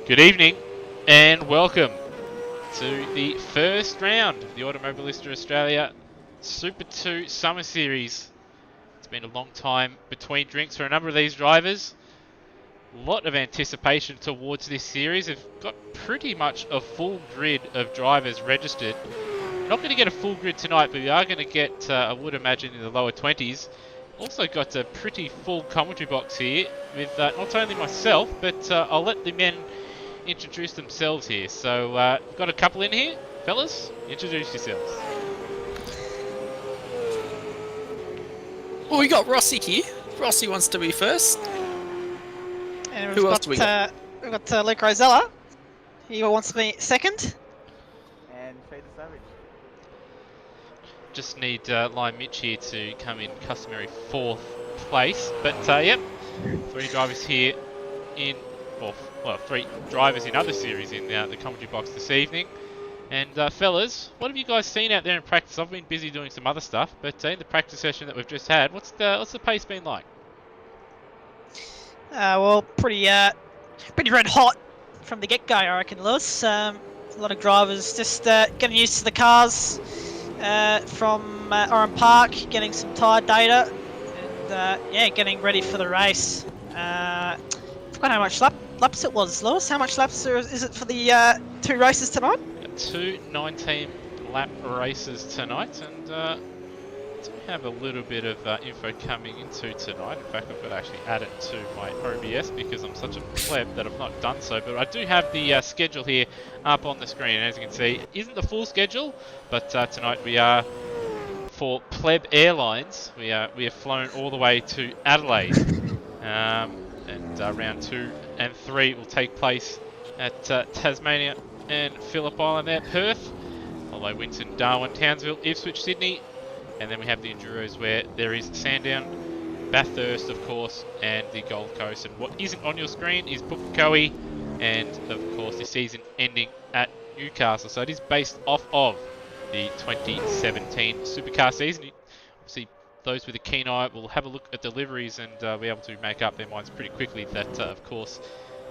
Good evening and welcome to the first round of the Automobilista Australia Super 2 Summer Series. It's been a long time between drinks for a number of these drivers. A lot of anticipation towards this series. We've got pretty much a full grid of drivers registered. Not going to get a full grid tonight, but we are going to get, I would imagine, in the lower 20s. Also got a pretty full commentary box here with not only myself, but I'll let the men introduce themselves here. So we've got a couple in here. Fellas, introduce yourselves. Well, we got Rossi here. Rossi wants to be first. And Who else do we got? We've got Luke Rosella. He wants to be second. And Fade the Savage. Just need Lion Mitch here to come in customary fourth place. But yep, three drivers here in, well, three drivers in other series in the commentary box this evening. And fellas, what have you guys seen out there in practice? I've been busy doing some other stuff, but in the practice session that we've just had, what's the pace been like? Well, pretty red hot from the get-go, I reckon, Lewis. A lot of drivers just getting used to the cars from Oran Park, getting some tyre data, and yeah, getting ready for the race. I forgot how much laps it was, Lewis. How much laps is it for the two races tonight? Two 19-lap races tonight, and I do have a little bit of info coming into tonight. In fact, I've got to actually add it to my OBS because I'm such a pleb that I've not done so. But I do have the schedule here up on the screen, and as you can see, it isn't the full schedule, but tonight we are, for Pleb Airlines, we have flown all the way to Adelaide, and round 2 and 3 will take place at Tasmania and Phillip Island there, Perth, although Winton, Darwin, Townsville, Ipswich, Sydney, and then we have the Enduros where there is Sandown, Bathurst of course, and the Gold Coast. And what isn't on your screen is Pukekohe, and of course the season ending at Newcastle. So it is based off of the 2017 Supercar season. Obviously those with a keen eye will have a look at deliveries and be able to make up their minds pretty quickly that of course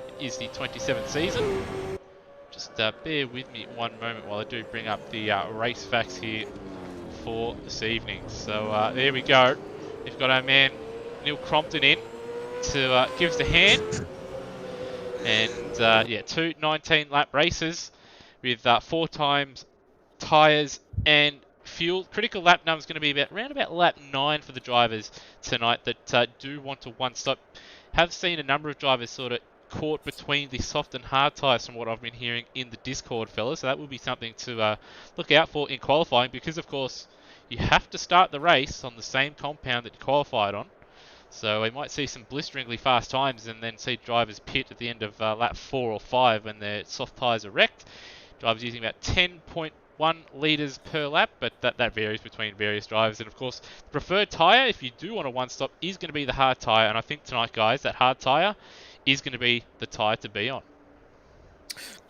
it is the 27th season. Just bear with me one moment while I do bring up the race facts here for this evening. So there we go. We've got our man Neil Crompton in to give us a hand. And yeah, two 19-lap races with 4 times tyres and fuel. Critical lap number is going to be around about lap 9 for the drivers tonight that do want to one-stop. Have seen a number of drivers sort of caught between the soft and hard tyres from what I've been hearing in the Discord, fellas. So that will be something to look out for in qualifying, because of course you have to start the race on the same compound that you qualified on. So we might see some blisteringly fast times and then see drivers pit at the end of lap 4 or 5 when their soft tyres are wrecked. Drivers using about 10.1 litres per lap, but that varies between various drivers. And of course, the preferred tyre, if you do want a one-stop, is going to be the hard tyre. And I think tonight, guys, that hard tyre is going to be the tyre to be on.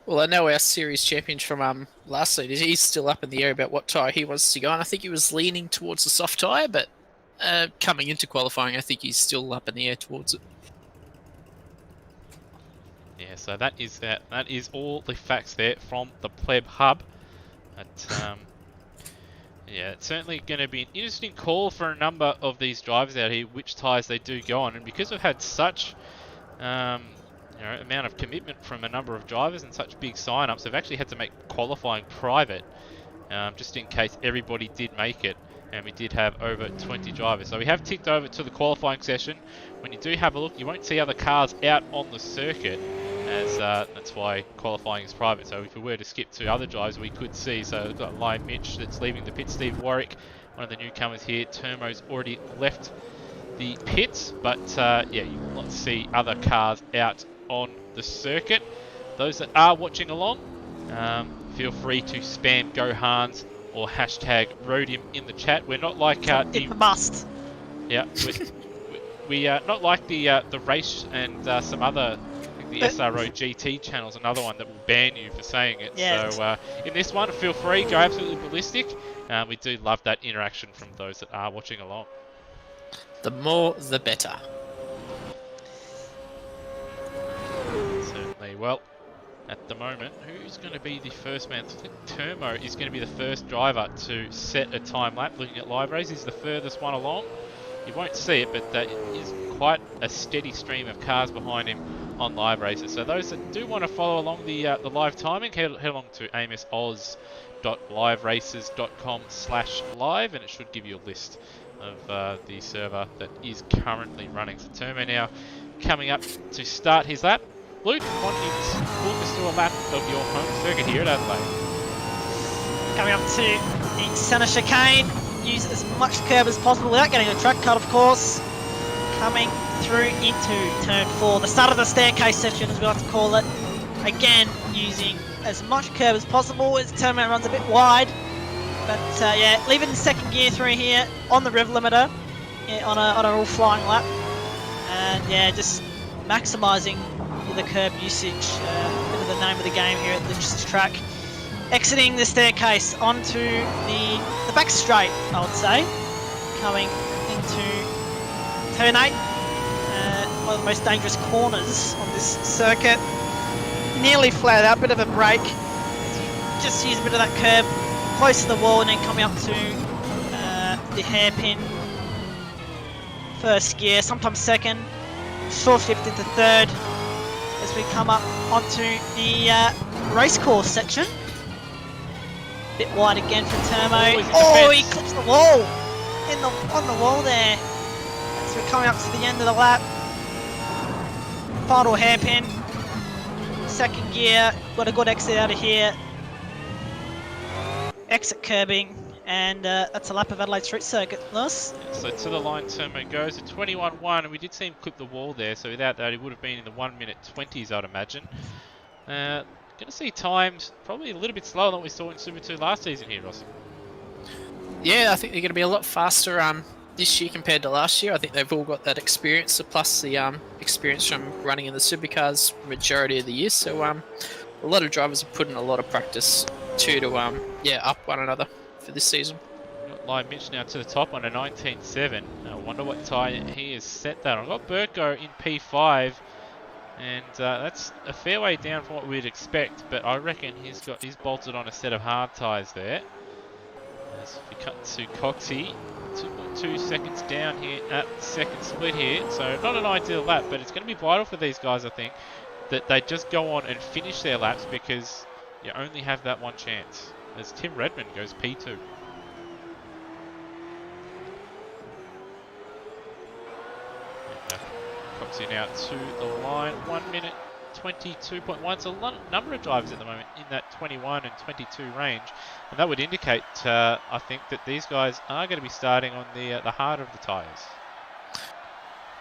Well, I know our series champion from last season, he's still up in the air about what tyre he wants to go on. I think he was leaning towards the soft tyre, but coming into qualifying, I think he's still up in the air towards it. Yeah, so that is all the facts there from the Pleb Hub. But, yeah, it's certainly going to be an interesting call for a number of these drivers out here, which tyres they do go on. And because we've had such amount of commitment from a number of drivers and such big sign-ups, they've actually had to make qualifying private, just in case everybody did make it. And we did have over 20 drivers. So we have ticked over to the qualifying session. When you do have a look, you won't see other cars out on the circuit, as that's why qualifying is private. So if we were to skip to other drivers, we could see. So we've got Lion Mitch that's leaving the pit. Steve Warwick, one of the newcomers here. Termo's already left the pits, but yeah, you will not see other cars out on the circuit. Those that are watching along, feel free to spam Go Hans or hashtag Rhodium in the chat. We're not like It's a must. Yeah, we are not like the race and some other, I think the SRO GT channel's another one that will ban you for saying it. Yeah. So in this one, feel free, go absolutely ballistic. We do love that interaction from those that are watching along. The more, the better. Certainly. Well, at the moment. Who's going to be the first man? I think Termo is going to be the first driver to set a time lap. Looking at live race, he's the furthest one along. You won't see it, but that is quite a steady stream of cars behind him on live races. So those that do want to follow along the live timing, head along to amsoz.liveraces.com/live, and it should give you a list of the server that is currently running. So Termo now coming up to start his lap. Luke, why don't you just walk us through a lap of your home circuit here at Adelaide? Coming up to the centre chicane, use as much curb as possible without getting a track cut, of course. Coming through into turn 4, the start of the staircase section, as we like to call it. Again, using as much curb as possible as turn around runs a bit wide. But yeah, leaving the second gear through here on the rev limiter, yeah, on a all flying lap. And yeah, just maximising the curb usage, bit of the name of the game here at this track. Exiting the staircase onto the back straight, I would say. Coming into turn 8, one of the most dangerous corners on this circuit. Nearly flat out, bit of a break. Just use a bit of that curb close to the wall, and then coming up to the hairpin. First gear, sometimes second. Short shift into third as we come up onto the race course section. Bit wide again for Termo. Oh, he clips the wall on the wall there. As we're coming up to the end of the lap. Final hairpin. Second gear. Got a good exit out of here. Exit curbing. And that's a lap of Adelaide Street Circuit, Lewis. So to the line, Termo goes at 21.1, and we did see him clip the wall there, so without that he would have been in the 1:20s, I'd imagine. Going to see times probably a little bit slower than what we saw in Super 2 last season here, Rossi. Yeah, I think they're going to be a lot faster this year compared to last year. I think they've all got that experience, plus the experience from running in the supercars majority of the year. So a lot of drivers have put in a lot of practice to up one another for this season. Got Live Mitch now to the top on a 19.7. I wonder what tyre he has set that on. Got Burko in P5, and that's a fair way down from what we'd expect, but I reckon he's bolted on a set of hard tyres there. As we cut to Coxie, 2.2 seconds down here at the second split here, so not an ideal lap, but it's going to be vital for these guys, I think, that they just go on and finish their laps, because you only have that one chance. As Tim Redmond goes P2. Coxie now to the line, 1:22.1. So a number of drivers at the moment in that 21 and 22 range, and that would indicate, I think, that these guys are going to be starting on the harder of the tyres.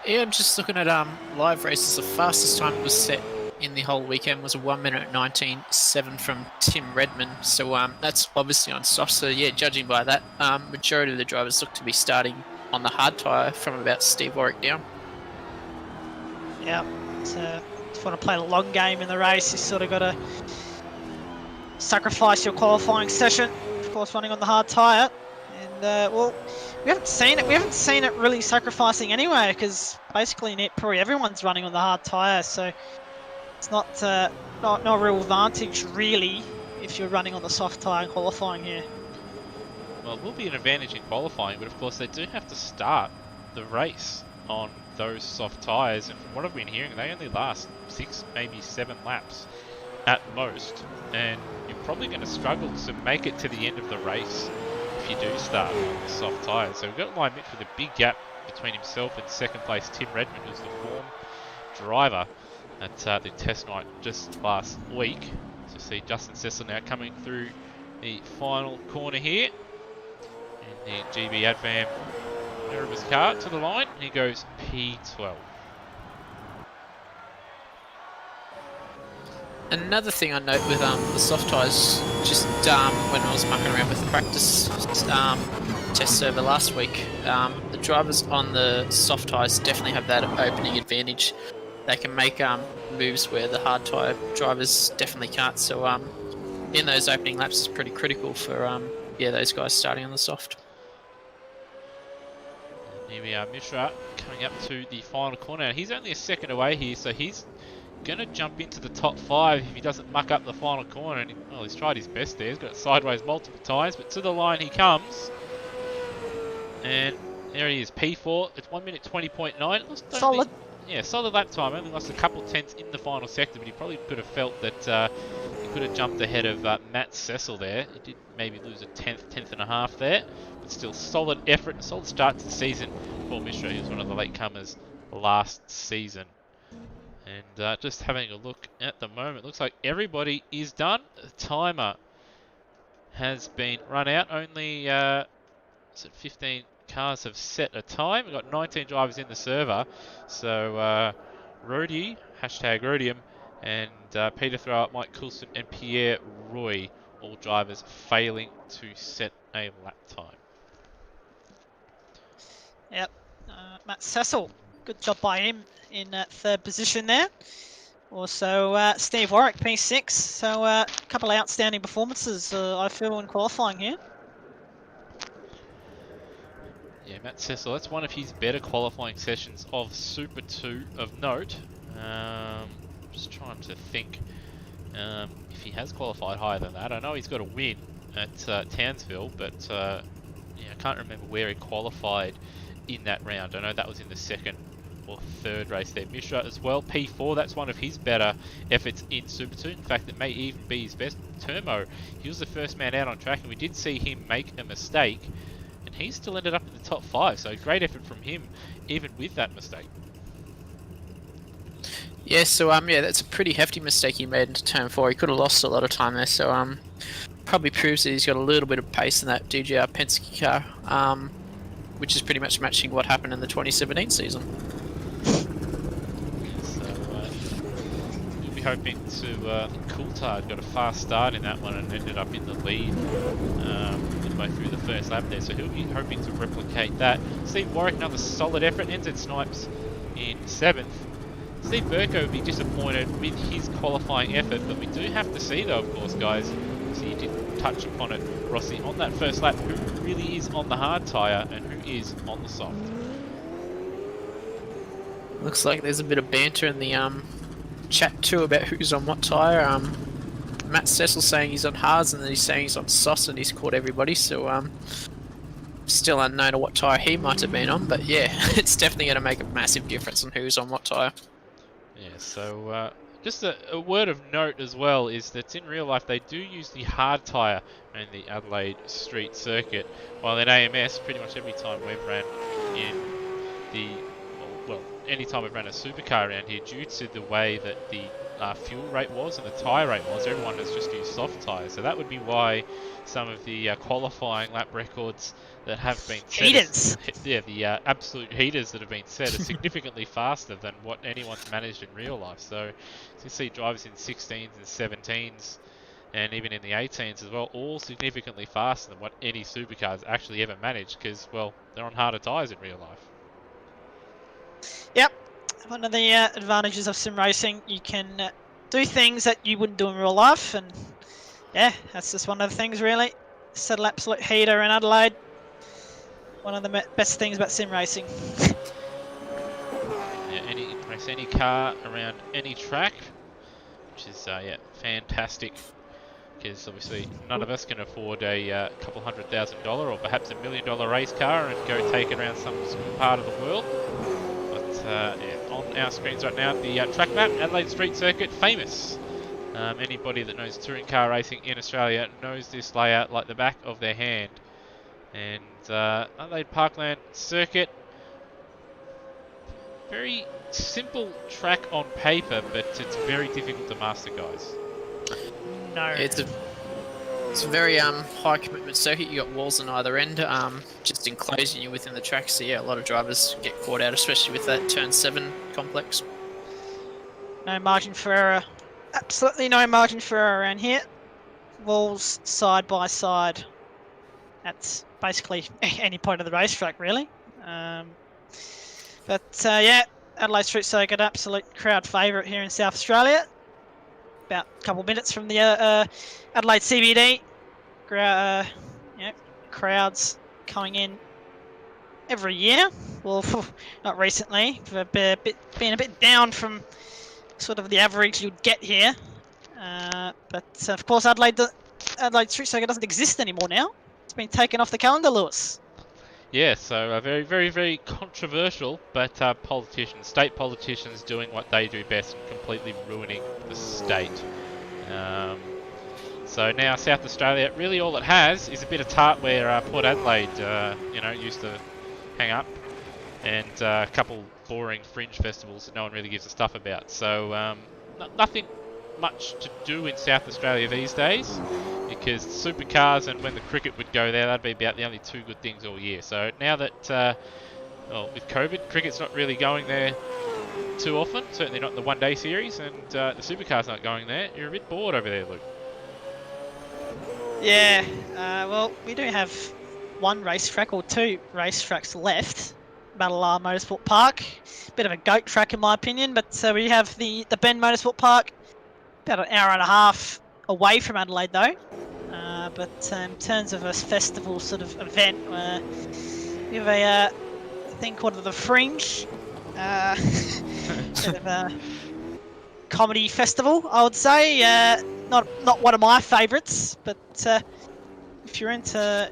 Yeah, I'm just looking at live races. The fastest time it was set in the whole weekend was a 1:19.7 from Tim Redmond. So that's obviously on soft. So yeah, judging by that, majority of the drivers look to be starting on the hard tyre from about Steve Warwick down. Yeah, so if you want to play a long game in the race, you sort of got to sacrifice your qualifying session. Of course, running on the hard tyre, and well, we haven't seen it. We haven't seen it really sacrificing anyway, because basically probably everyone's running on the hard tyre. So it's not a real advantage really if you're running on the soft tyre in qualifying here. Well, it will be an advantage in qualifying, but of course they do have to start the race on those soft tyres, and from what I've been hearing, they only last 6, maybe 7 laps at most, and you're probably going to struggle to make it to the end of the race if you do start on the soft tyres. So we've got Lion Mitch with a big gap between himself and second place Tim Redmond, who's the form driver at the test night just last week. So see Justin Cecil now coming through the final corner here, and the GB Advam of his car to the line. He goes P12. Another thing I note with the soft tyres, just when I was mucking around with the practice test server last week, the drivers on the soft tyres definitely have that opening advantage. They can make moves where the hard tyre drivers definitely can't. So in those opening laps, it's pretty critical for those guys starting on the soft. Here we are, Mishra coming up to the final corner. He's only a second away here, so he's going to jump into the top 5 if he doesn't muck up the final corner. And well, he's tried his best there. He's got it sideways multiple times, but to the line he comes. And there he is, P4. It's 1 minute 20.9. Solid. Yeah, solid lap time. Only lost a couple tenths in the final sector, but he probably could have felt that he could have jumped ahead of Matt Cecil there. He did maybe lose a tenth and a half there, but still solid effort and solid start to the season for Mishra. He was one of the latecomers last season. And just having a look at the moment, looks like everybody is done. The timer has been run out. Only 15 cars have set a time. We've got 19 drivers in the server. So Rodi, hashtag Rodium, and Peter Thrower, Mike Coulson, and Pierre Roy, all drivers failing to set a lap time. Yep. Matt Cecil, good job by him in third position there. Also, Steve Warwick, P6. So a couple of outstanding performances, I feel, in qualifying here. Yeah, Matt Cecil, that's one of his better qualifying sessions of Super 2 of note. Just trying to think if he has qualified higher than that. I know he's got a win at Townsville, but yeah, I can't remember where he qualified in that round. I know that was in the second or third race there. Mishra as well, P4, that's one of his better efforts in Super 2. In fact, it may even be his best. Termo, he was the first man out on track, and we did see him make a mistake, and he still ended up in the top 5, so great effort from him, even with that mistake. Yeah, so yeah, that's a pretty hefty mistake he made into turn 4. He could have lost a lot of time there, so probably proves that he's got a little bit of pace in that DJR Penske car, which is pretty much matching what happened in the 2017 season. We'll be hoping to... Coulthard got a fast start in that one and ended up in the lead midway through the first lap there, so he'll be hoping to replicate that. Steve Warwick, another solid effort. NZ Snipes in 7th. Steve Burko would be disappointed with his qualifying effort, but we do have to see though, of course, guys, so you did touch upon it, Rossi, on that first lap, who really is on the hard tyre and who is on the soft. Looks like there's a bit of banter in the chat too about who's on what tyre. Matt Cecil saying he's on hards, and then he's saying he's on softs, and he's caught everybody, so still unknown to what tyre he might have been on, but yeah, it's definitely going to make a massive difference on who's on what tyre. Yeah, so just a word of note as well is that in real life they do use the hard tyre in the Adelaide street circuit, while in AMS pretty much every time we've ran in the, well, any time we've ran a supercar around here, due to the way that the fuel rate was and the tyre rate was, everyone has just used soft tyres. So that would be why some of the qualifying lap records that have been set, Heaters! Yeah, the absolute heaters that have been set are significantly faster than what anyone's managed in real life. So you see drivers in 16s and 17s and even in the 18s as well, all significantly faster than what any supercars actually ever managed, because, well, they're on harder tyres in real life. Yep. One of the advantages of sim racing, you can do things that you wouldn't do in real life, and yeah, that's just one of the things really. Settle absolute heater in Adelaide. One of the best things about sim racing. Yeah, race any car around any track, which is yeah, fantastic. Because obviously none of us can afford a couple $100,000 or perhaps $1 million race car and go take it around some small part of the world. But yeah, on our screens right now, the track map, Adelaide Street Circuit, famous. Anybody that knows touring car racing in Australia knows this layout like the back of their hand. And Adelaide Parkland Circuit, very simple track on paper, but it's very difficult to master, guys. No. It's a very high commitment circuit. You got walls on either end, just enclosing you within the track. So yeah, a lot of drivers get caught out, especially with that turn 7 complex. No margin for error. Absolutely no margin for error around here. Walls side by side. That's basically any point of the racetrack, really. But yeah, Adelaide Street Circuit, absolute crowd favourite here in South Australia. About a couple of minutes from the Adelaide CBD. Crowds coming in every year. Well, not recently. Been a bit down from sort of the average you'd get here. But of course, Adelaide Street Circuit doesn't exist anymore now. It's been taken off the calendar, Lewis. Yeah, so very, very, very controversial, but state politicians doing what they do best and completely ruining the state. So now South Australia, really all it has is a bit of tart where Port Adelaide, used to hang up, and a couple boring fringe festivals that no one really gives a stuff about. So nothing much to do in South Australia these days, because supercars and when the cricket would go there, that'd be about the only two good things all year. So now that, with COVID, cricket's not really going there too often, certainly not in the one-day series, and the supercars not going there, you're a bit bored over there, Luke. Yeah, well, we do have one racetrack or two racetracks left. Battlelar Motorsport Park, bit of a goat track in my opinion, but we have the Bend Motorsport Park, about an hour and a half away from Adelaide though. But in terms of a festival sort of event, we have a thing called the Fringe, bit of a comedy festival, I would say. Not one of my favourites, but if you're into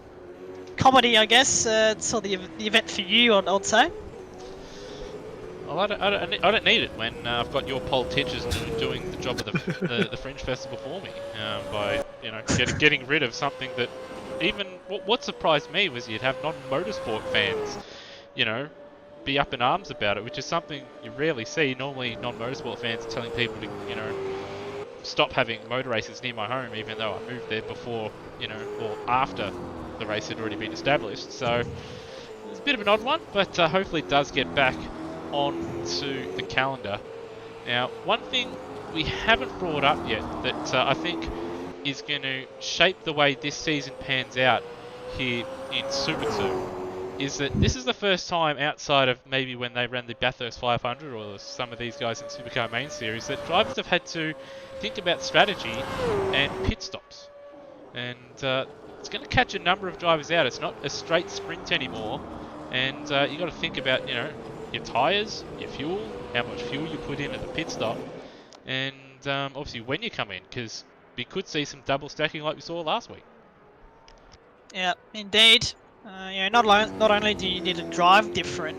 comedy, I guess it's sort of the event for you, I'd say. Well, I don't need it when I've got your politicians doing the job of the Fringe Festival for me, by getting rid of something that even what surprised me was you'd have non-motorsport fans, be up in arms about it, which is something you rarely see. Normally, non-motorsport fans are telling people to stop having motor races near my home, even though I moved there before, or after the race had already been established. So it's a bit of an odd one, but hopefully it does get back onto the calendar. Now, one thing we haven't brought up yet that I think is going to shape the way this season pans out here in Super 2 is that this is the first time outside of maybe when they ran the Bathurst 500 or some of these guys in Supercar Main Series that drivers have had to think about strategy and pit stops. And it's going to catch a number of drivers out. It's not a straight sprint anymore. And you got to think about, your tyres, your fuel, how much fuel you put in at the pit stop, and obviously when you come in, because we could see some double stacking like we saw last week. Yeah, indeed. Not only do you need to drive different,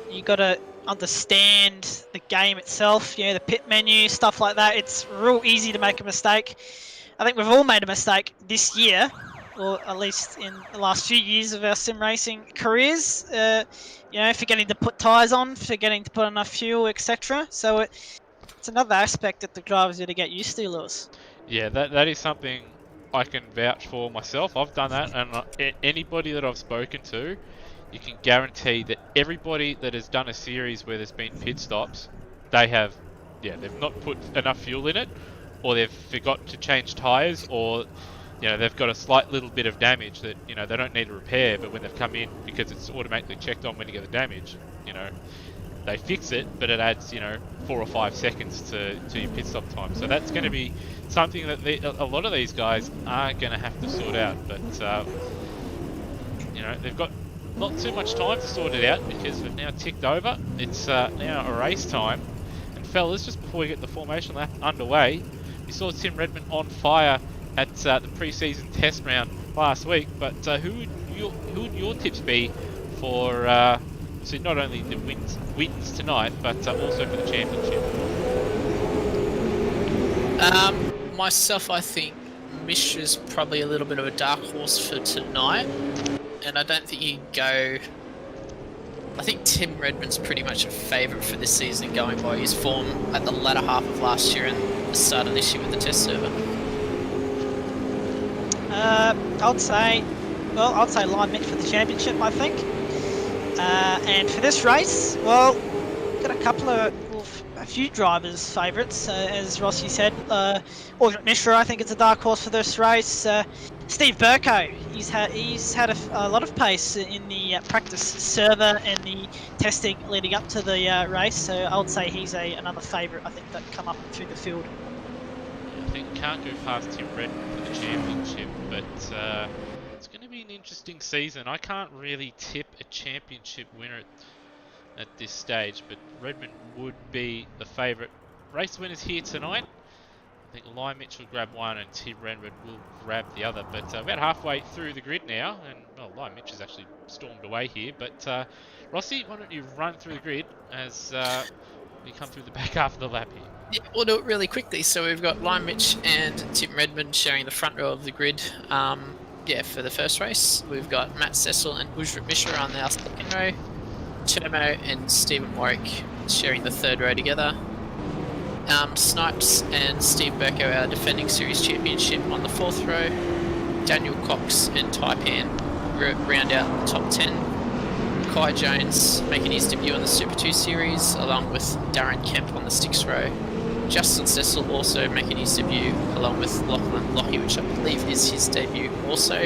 you got to understand the game itself. The pit menu, stuff like that. It's real easy to make a mistake. I think we've all made a mistake this year, or at least in the last few years of our sim racing careers. Forgetting to put tyres on, forgetting to put enough fuel, etc. So it's another aspect that the drivers got to get used to, Lewis. Yeah, that is something I can vouch for myself. I've done that, and anybody that I've spoken to, you can guarantee that everybody that has done a series where there's been pit stops, they've not put enough fuel in it, or they've forgot to change tyres, or they've got a slight little bit of damage that they don't need to repair, but when they've come in, because it's automatically checked on when you get the damage, they fix it, but it adds 4 or 5 seconds to your pit stop time. So that's going to be something that a lot of these guys are going to have to sort out. But they've got not too much time to sort it out because we've now ticked over. It's now a race time. And fellas, just before we get the formation lap underway, we saw Tim Redmond on fire at the pre-season test round last week. But who would your tips be for? So not only the wins tonight, but also for the championship. Myself, I think Mishra's probably a little bit of a dark horse for tonight, and I don't think you can go. I think Tim Redmond's pretty much a favourite for this season, going by his form at the latter half of last year and the start of this year with the test server. I'd say line Mitch for the championship, I think. And for this race, well, got a few drivers' favourites, as Rossi said. Audrey Mishra, I think it's a dark horse for this race. Steve Burko, he's had a lot of pace in the practice server and the testing leading up to the race, so I would say he's another favourite, I think, that come up through the field. I think can't go past Tim Redmond for the championship, but it's going to be an interesting season. I can't really tip a championship winner at this stage, but Redmond would be the favourite race winners here tonight. I think Lime Mitch will grab one and Tim Redmond will grab the other. But about halfway through the grid now, and well, Lime Mitch has actually stormed away here. But Rossi, why don't you run through the grid as we come through the back half of the lap here? Yeah, we'll do it really quickly. So we've got Lime Mitch and Tim Redmond sharing the front row of the grid. For the first race, we've got Matt Cecil and Ujrit Mishra on our second row. Termo and Stephen Warwick sharing the third row together. Snipes and Steve Burko, our defending series championship, on the fourth row. Daniel Cox and Taipan round out the top 10. Kai Jones making his debut on the Super 2 series, along with Darren Kemp on the sixth row. Justin Cecil also making his debut, along with Lachlan Lockie, which I believe is his debut also.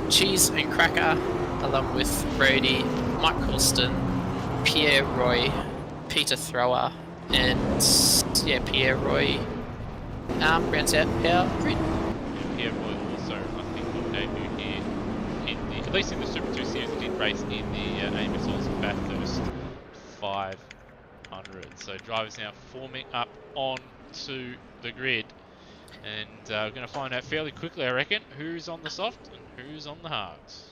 Cheese and Cracker, along with Brody, Mike Colston, Pierre Roy, Peter Thrower, and Pierre Roy rounds out our grid. And Pierre Roy also, I think, will debut here in the, at least in the Super 2 series. He did race in the AMSOZ Bathurst 500. So drivers now forming up onto the grid, and we're going to find out fairly quickly, I reckon, who's on the soft and who's on the hards.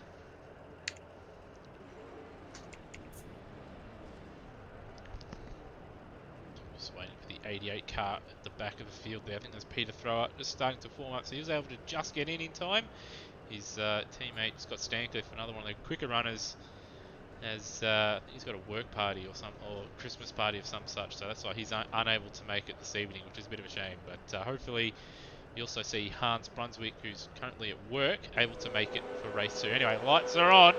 Just waiting for the 88 car at the back of the field there. I think there's Peter Thrower just starting to form up, so he was able to just get in time. His teammate Scott Stancliffe, another one of the quicker runners, as he's got a work party or Christmas party of some such, so that's why he's unable to make it this evening, which is a bit of a shame. But hopefully you also see Hans Brunswick, who's currently at work, able to make it for race 2. Anyway, lights are on.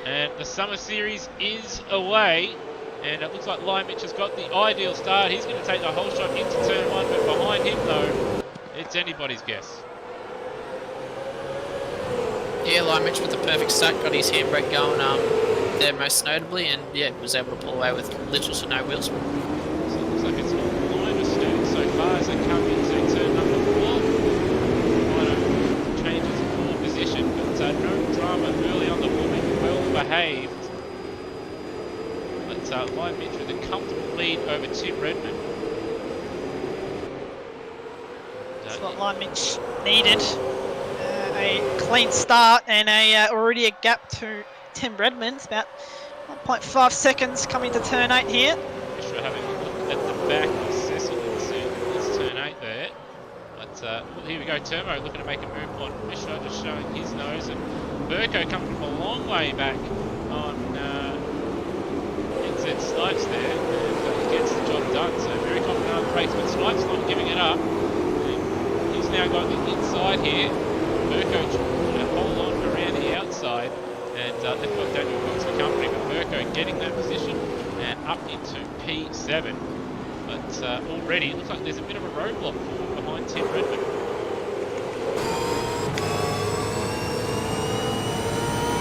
And the Summer Series is away, and it looks like Lime Mitch has got the ideal start. He's going to take the whole shot into turn 1, but behind him though, it's anybody's guess. Yeah, Lime Mitch with the perfect start, got his handbrake going there most notably, and was able to pull away with little to no wheel spin. So it looks like it's all line of students so far as they come into turn number 4. Minor changes for position, but no drama early on the warming, well behaved. But Lime Mitch with a comfortable lead over Tim Redmond. That's what Lime Mitch needed. A clean start and already a gap to Tim Redmond. It's about 1.5 seconds coming to turn 8 here. Mishra having a look at the back of Cecil in this turn 8 there. But well, here we go, Termo looking to make a move on Mishra, just showing his nose, and Burko coming from a long way back on NZ Snipes there, and he gets the job done. So very confident on the race, but Snipes not giving it up. And he's now got the inside here. Burko trying to hold on around the outside, and they've got Daniel Cox for company, but Burko getting that position and up into P7. But already it looks like there's a bit of a roadblock behind Tim Redmond.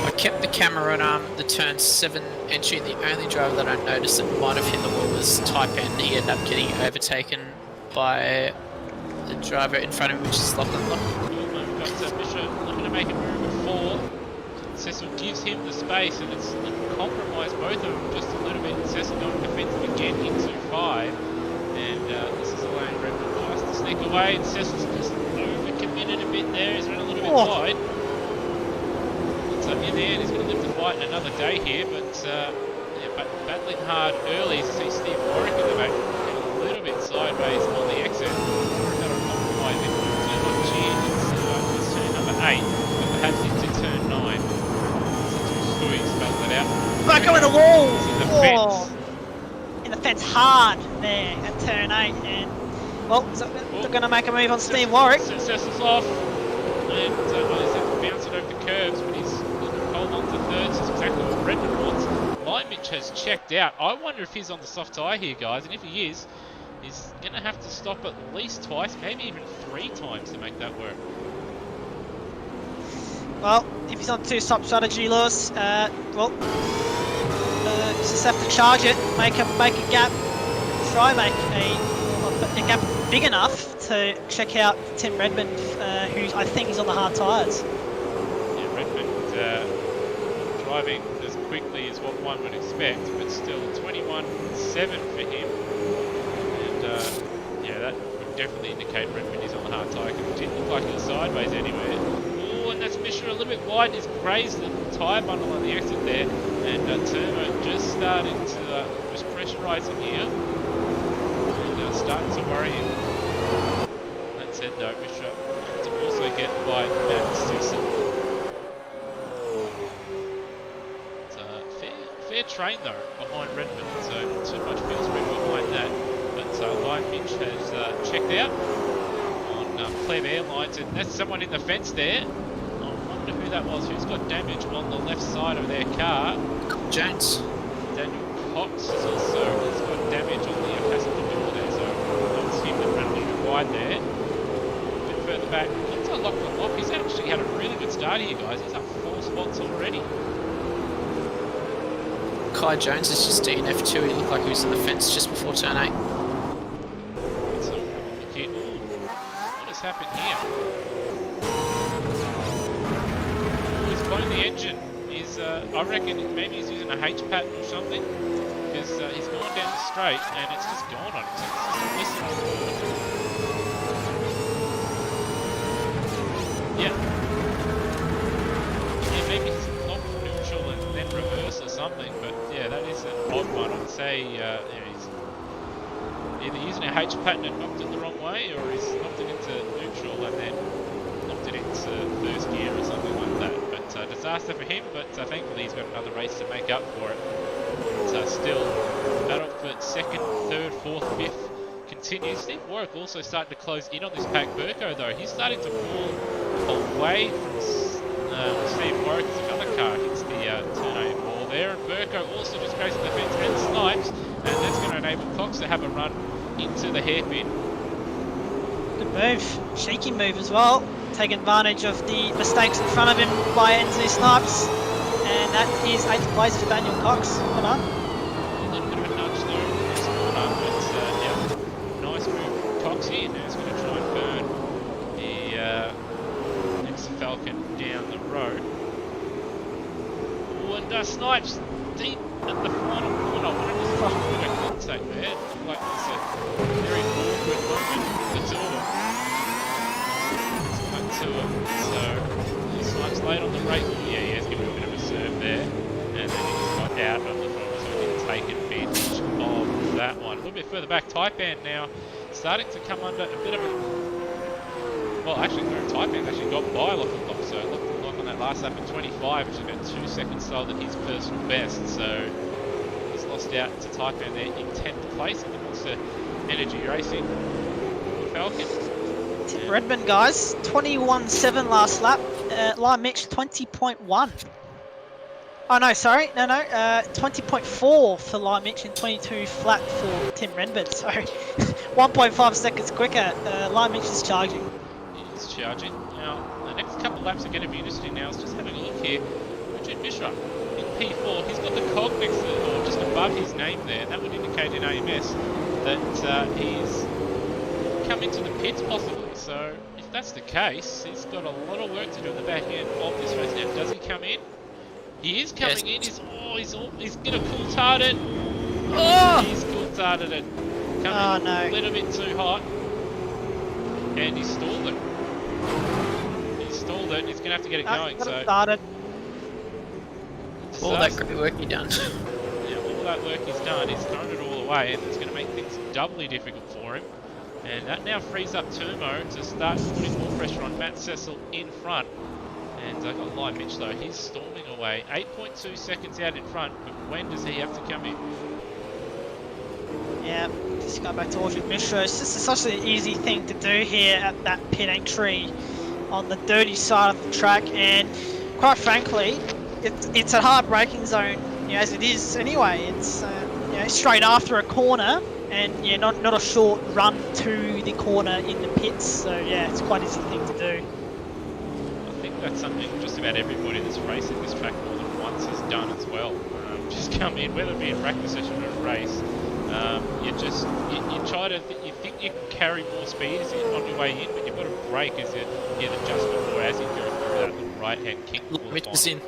I kept the camera on the turn 7 entry. The only driver that I noticed that might have hit the wall was Taipan. He ended up getting overtaken by the driver in front of him, which is Lachlan Lockie. Mishra looking to make a move at 4. Cecil gives him the space, and it's compromised both of them just a little bit. Cecil going defensive again into 5, and this is allowing Redmond tries to sneak away, and Cecil's just overcommitted a bit there. He's run a little bit wide. So in the end, he's going to live to fight another day here, but battling hard early. You see Steve Warwick in the back, getting a little bit sideways on the exit. That'll compromise him too much into turn number 8, but perhaps into turn 9. So two squeeze, battle it out. Back over the wall! In the fence. In the fence hard there at turn 8, and so they're going to make a move on Steve Warwick. Cecil's off, and he's able to bounce it over the curbs, but he's going to hold on to thirds. That's exactly what Redmond wants. Lime Mitch has checked out. I wonder if he's on the soft tyre here, guys, and if he is, he's going to have to stop at least twice, maybe even 3 times to make that work. Well, if he's on 2-stop strategy, Lewis, just have to charge it, make a gap, try make a gap big enough to check out Tim Redmond, who I think is on the hard tyres. Yeah, Redmond driving as quickly as what one would expect, but still 21.7 for him. And yeah, that would definitely indicate Redmond is on the hard tyre. It didn't look like it was sideways anywhere. Oh, and that's Mishra a little bit wide. He's grazed the tyre bundle on the exit there. And Turbo just starting to just pressurise him here. And starting to worry him. That said though, Mishra to also get by Matt Sisson. Fair train though behind Redmond, so not too much feels red behind that. But Lion Mitch has checked out on Pleb Airlines, and that's someone in the fence there. I wonder who that was, who's got damage on the left side of their car. Jones. Daniel Cox has also has got damage on the passenger door there, so that's him that ran a little bit wide there. A bit further back, once I lock the lock, he's actually had a really good start here, guys. He's up 4 spots already. Kai Jones is just DNF2. He looked like he was in the fence just before turn 8. So, look here. Ooh, what has happened here? He's blown the engine. He's, I reckon maybe he's using a H pattern or something, because he's gone down the straight and it's just gone on him. So it's just a whistle on the board. Yeah. Yeah, maybe he's knocked neutral and then reverse or something, but yeah, that is an odd one. I'd say yeah, he's either using a H pattern and knocked it the wrong way, or he's knocked it into neutral and then knocked it into first gear or something like that. But disaster for him, but thankfully he's got another race to make up for it. But still, battle for second, third, fourth, fifth continues. Steve Warwick also starting to close in on this pack. Burko though, he's starting to fall away from Steve Warwick as another car hits the turn 8 ball there, and Burko also just goes to the fence and snipes, and that's going to enable Cox to have a run into the hairpin. Good move. Cheeky move as well. Taking advantage of the mistakes in front of him by NZ Snipes. And that is 8th place for Daniel Cox. Well done. A little bit of a nudge though in this corner, but yeah, nice move from Cox here. Now he's going to try and burn the next Falcon down the road. Ooh, and Snipes deep at the final corner. What a contact there. It looked like it was a very awkward moment for the two of them. So Snipes late on the brake. Yeah, he has given a bit of a serve there, and then he just got out of the front, so he didn't take advantage of that one. A little bit further back, Taipan now starting to come under a bit of a... Well, actually, no, Taipan's actually got by Lock and Lock, so Lock and Lock on that last lap at 25, which is about 2 seconds slower than his personal best, so he's lost out to Taipan there in 10th place, and then also Energy Racing Falcon. Redmond, guys, 21.7 last lap. Lion Mitch, 20.1. Oh, no, sorry. No, 20.4 for Lion Mitch and 22 flat for Tim Redmond. So 1.5 seconds quicker. Lion Mitch is charging. He's charging. Now, the next couple of laps are going to be interesting now. I was just having a look here. Richard Mishra in P4. He's got the cog next to, or just above his name there. That would indicate in AMS that he's come into the pits possibly. So if that's the case, he's got a lot of work to do in the back end of this race. Now, does he come in? He is coming in. He's gonna cool-tart it. Oh! He's cool-tarted it. Coming a little bit too hot, and he stalled it. He's stalled it. He's gonna have to get it going. So started. All that great work he done. Yeah, all that work he's done. He's thrown it all away, and it's gonna make things doubly difficult for him. And that now frees up Turmo to start putting more pressure on Matt Cecil in front. And I got Lion Mitch though, he's storming away. 8.2 seconds out in front, but when does he have to come in? Yeah, just go back to Richard Mishra. It's just such an easy thing to do here at that pit entry on the dirty side of the track. And quite frankly, it's a hard braking zone, as it is anyway. It's straight after a corner. And yeah, not a short run to the corner in the pits, so yeah, it's quite an easy thing to do. I think that's something just about everybody that's racing this track more than once has done as well. Just come in, whether it be a practice session or a race, you try to, you think you can carry more speed on your way in, but you've got to brake as you get adjustment, or as you go through that little right-hand kick. Mitch is in.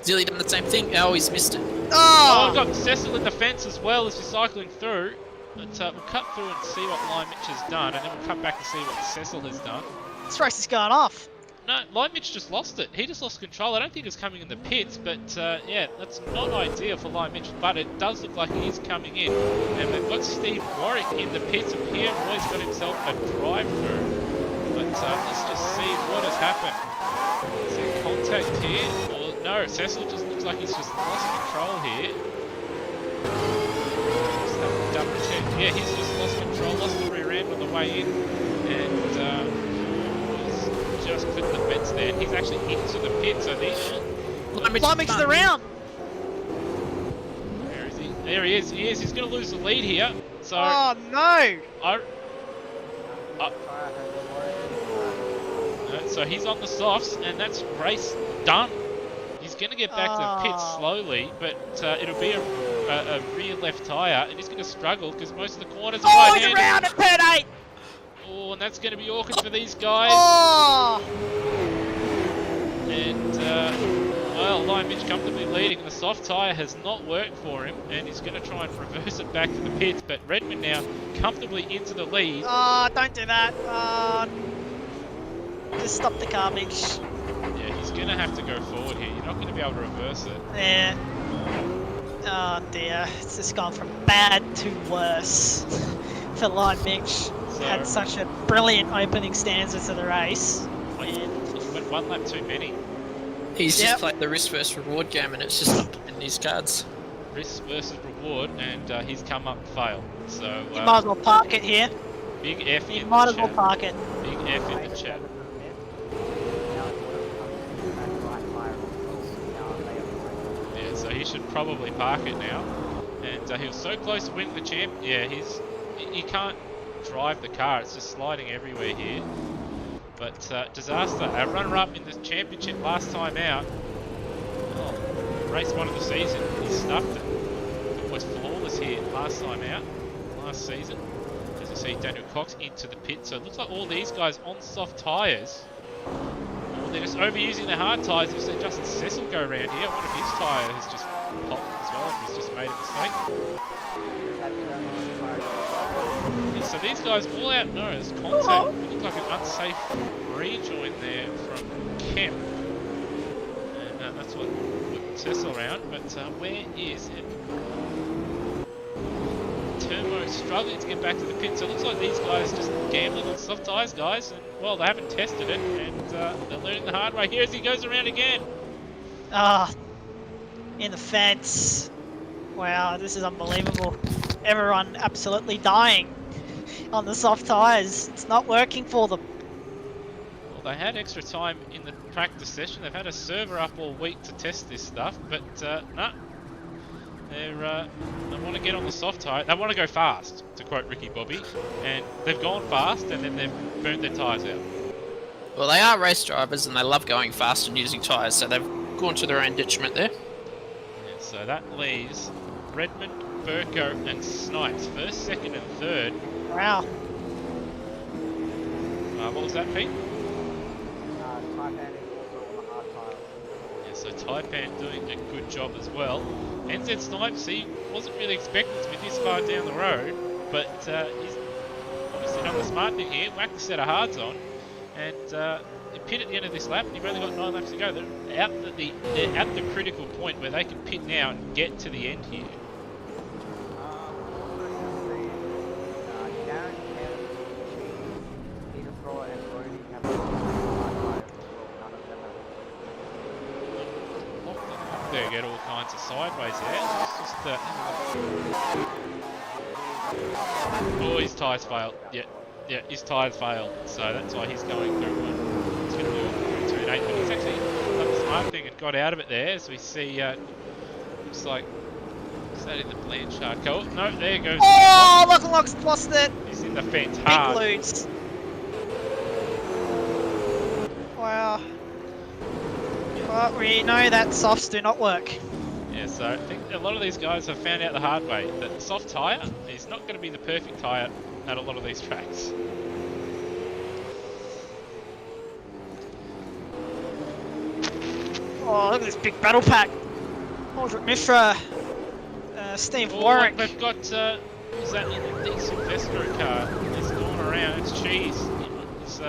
He's nearly done the same thing. Oh, he's missed it. Oh, I've Oh! got Cecil in the fence as well as he's cycling through. But we'll cut through and see what Lime Mitch has done, and then we'll cut back and see what Cecil has done. This race is going off. No, Lime Mitch just lost it. He just lost control. I don't think it's coming in the pits, but yeah, that's not ideal for Lime Mitch, but it does look like he is coming in. And we've got Steve Warwick in the pits, and Pierre Roy's got himself a drive-through. But let's just see what has happened. Is there contact here? Or no, Cecil just looks like he's just lost control here. Just have to double check. Yeah, he's just lost control, lost the rear end on the way in, and he's just clipped the fence there. He's actually into the pit, so Climax the round. where is he? There he is. He's going to lose the lead here. So Oh no! So he's on the softs, and that's race done. He's going to get back to the pit slowly, but it'll be a rear left tyre, and he's going to struggle because most of the corners are Oh, he's right-handed. around at turn 8! Oh, and that's going to be awkward for these guys. Oh! And, well, Lime Mitch comfortably leading, and the soft tyre has not worked for him, and he's going to try and reverse it back to the pits, but Redmond now comfortably into the lead. Oh, don't do that. Just stop the car, Mitch. Yeah, he's going to have to go forward here. You're not going to be able to reverse it. Yeah. Oh dear, it's just gone from bad to worse for Lime Mitch. Had such a brilliant opening stanza to the race. And Went one lap too many. He's just played the risk versus reward game, and it's just not in his cards. Risk versus reward, and he's come up failed. So you might as well park it here. big F You in might the as well chat. park it. Big F in the chat. Yeah, so he should probably park it now. And he was so close to winning the champ. Yeah, he can't drive the car. It's just sliding everywhere here. But disaster. Our runner-up in the championship last time out. Oh, race 1 of the season. He stuffed it. It was flawless here last time out. Last season. As you see, Daniel Cox into the pit. So it looks like all these guys on soft tyres. They're just overusing the hard tyres. You've seen Justin Cecil go around here. One of his tyre has just popped as well. He's just made a mistake. Yeah, so these guys all out know there's contact. It looked like an unsafe rejoin there from Kemp. And that's what put Cecil around. But where is it? Turbo struggling to get back to the pit, so it looks like these guys just gambling on soft tyres, guys, and well, they haven't tested it, and they're learning the hard way here as he goes around again. Ah, in the fence. Wow, this is unbelievable. Everyone absolutely dying on the soft tyres. It's not working for them. Well, they had extra time in the practice session. They've had a server up all week to test this stuff, but no. They want to get on the soft tyre. They want to go fast, to quote Ricky Bobby, and they've gone fast, and then they've burnt their tyres out. Well, they are race drivers, and they love going fast and using tyres, so they've gone to their own detriment there. Yeah, so that leaves Redmond, Burko, and Snipes first, second, and third. Wow. What was that, Pete? Taipan is also on the hard tile. Yeah, so Taipan doing a good job as well. NZ Snipes, he wasn't really expecting to be this far down the road, but he's obviously done the smart thing here, whacked a set of hards on, and he pit at the end of this lap, and you've only got 9 laps to go. They're at the critical point where they can pit now and get to the end here. There, get all kinds of sideways there. It's just, oh, his tyres failed. Yeah, his tyres failed. So that's why he's going through one. He's going to do 2 and 8, but he's actually done the smart thing and got out of it there. As we see, looks like, is that in the Blanchard car? No, there goes. Oh, Lock's lost it. He's in the fence Big hard. loots. Wow. Well, we know that softs do not work. Yeah, so I think a lot of these guys have found out the hard way that the soft tyre is not going to be the perfect tyre at a lot of these tracks. Oh, look at this big battle pack. Aldrich Mishra, Steve Warwick. They've got, was that in the decent Vesco car? It's going around, it's cheese. It's,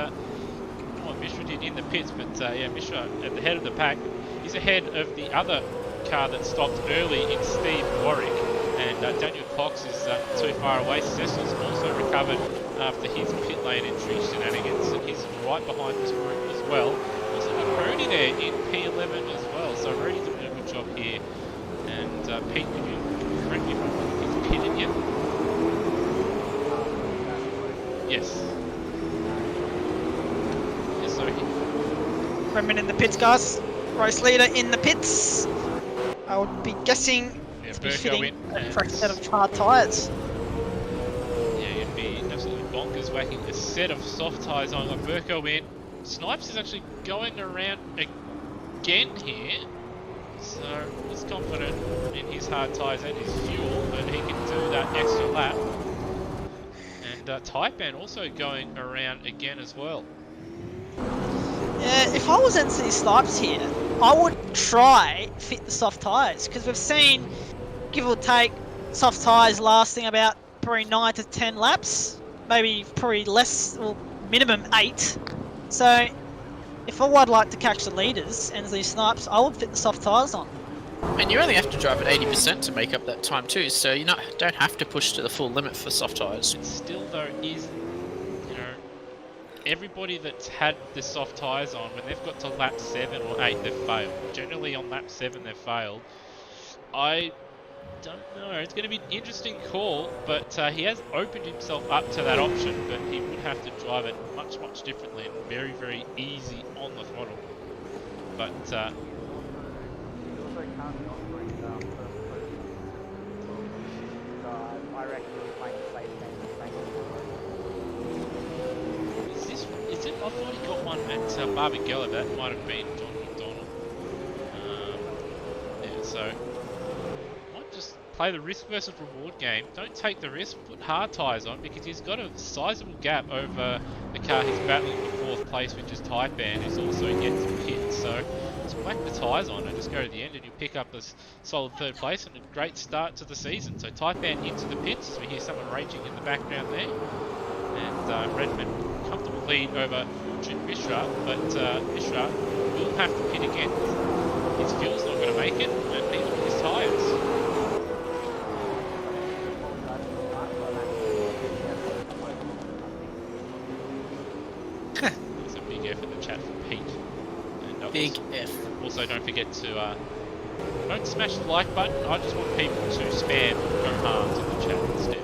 what Mishra did in the pits, but yeah, Mishra at the head of the pack. He's ahead of the other car that stopped early in Steve Warwick. And Daniel Cox is too far away. Cecil's also recovered after his pit lane entry shenanigans, and he's right behind this group as well. Also got Rody there in P11 as well, so Rody's doing a good job here. And Pete, could you correct me if I'm wrong, he's pitted yet? Yes. Yeah, so Redman in the pits, guys. Race leader in the pits. I would be guessing yeah, to be Burko fitting in. a fresh set of hard tyres. Yeah, you'd be absolutely bonkers whacking a set of soft tyres on. Got Burko in. Snipes is actually going around again here. So he's confident in his hard tyres and his fuel that he can do that extra lap. And Taipan also going around again as well. Yeah, if I was NC Snipes here, I would try fit the soft tyres, because we've seen, give or take, soft tyres lasting about probably 9 to 10 laps, maybe probably less, or minimum 8. So if I would like to catch the leaders, NC Snipes, I would fit the soft tyres on. And you only have to drive at 80% to make up that time too, so you don't have to push to the full limit for soft tyres. It still though is, you know, everybody that's had the soft tyres on, when they've got to lap 7 or 8, they've failed. Generally on lap 7 they've failed. I don't know, it's going to be an interesting call, but he has opened himself up to that option, but he would have to drive it much, much differently and very, very easy on the throttle. But He's also currently offering first position. So I reckon he'll be playing the safe game. is it? I thought he got one at Barbagallo. That might have been John McDonald. Yeah, so might just play the risk versus reward game. Don't take the risk. Put hard tyres on, because he's got a sizable gap over the car he's battling for 4th place, which is Taipan, who's also yet to pit. So just whack the tyres on and just go to the end, and you pick up a solid 3rd place and a great start to the season. So Taipan into the pits, as we hear someone raging in the background there. And Redman, comfortable lead over Jim Mishra, but Mishra will have to pit again. His fuel's not going to make it, and neither will his tyres. There's a big F in the chat for Pete. And Big F. also, don't forget to don't smash the like button. I just want people to spam go harms in the chat instead.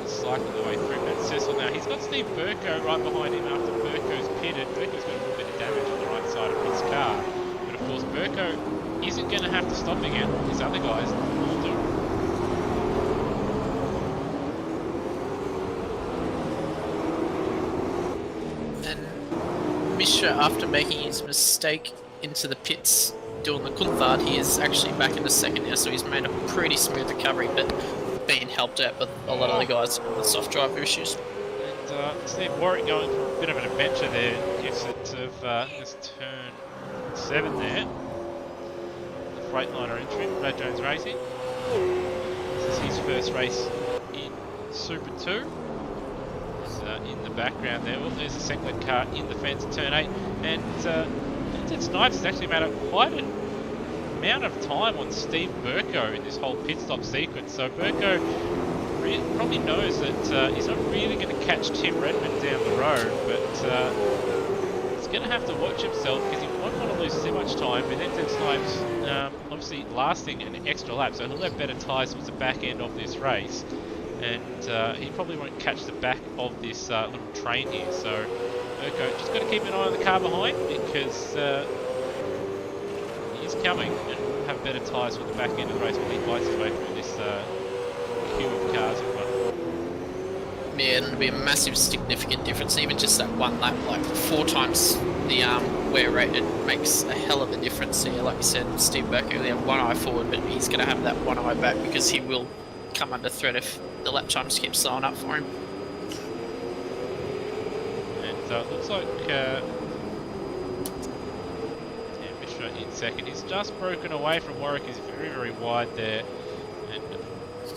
Cycling the way through that Cecil now. He's got Steve Burko right behind him after Burko's pitted. Burko's got a little bit of damage on the right side of his car. But of course Burko isn't going to have to stop again. His other guys will do. And Mishra, after making his mistake into the pits doing the Kunthard, he is actually back into 2nd now, so he's made a pretty smooth recovery, but being helped out by a lot of the guys with soft driver issues. And Steve Warwick going for a bit of an adventure there. Exit of this turn 7 there. The Freightliner entry, Brad Jones Racing. This is his first race in Super 2. He's in the background there. Well, there's a second car in the fence at turn 8. And Snipes has actually made up quite an amount of time on Steve Burko in this whole pit stop sequence. So Burko probably knows that he's not really going to catch Tim Redmond down the road, but he's going to have to watch himself, because he won't want to lose too much time. But then Snipes obviously lasting an extra lap, so he'll have better tyres towards the back end of this race, and he probably won't catch the back of this little train here. So Burko just got to keep an eye on the car behind, because he's coming and will have better tyres for the back end of the race when he fights his way through this queue of cars in front of him. Yeah, and it'll be a massive significant difference. Even just that one lap, like 4 times the wear rate, it makes a hell of a difference. So yeah, like you said, Steve Burko, they have one eye forward, but he's going to have that one eye back, because he will come under threat if the lap times keep slowing up for him. And looks like Mishra in second. He's just broken away from Warwick. He's very, very wide there, and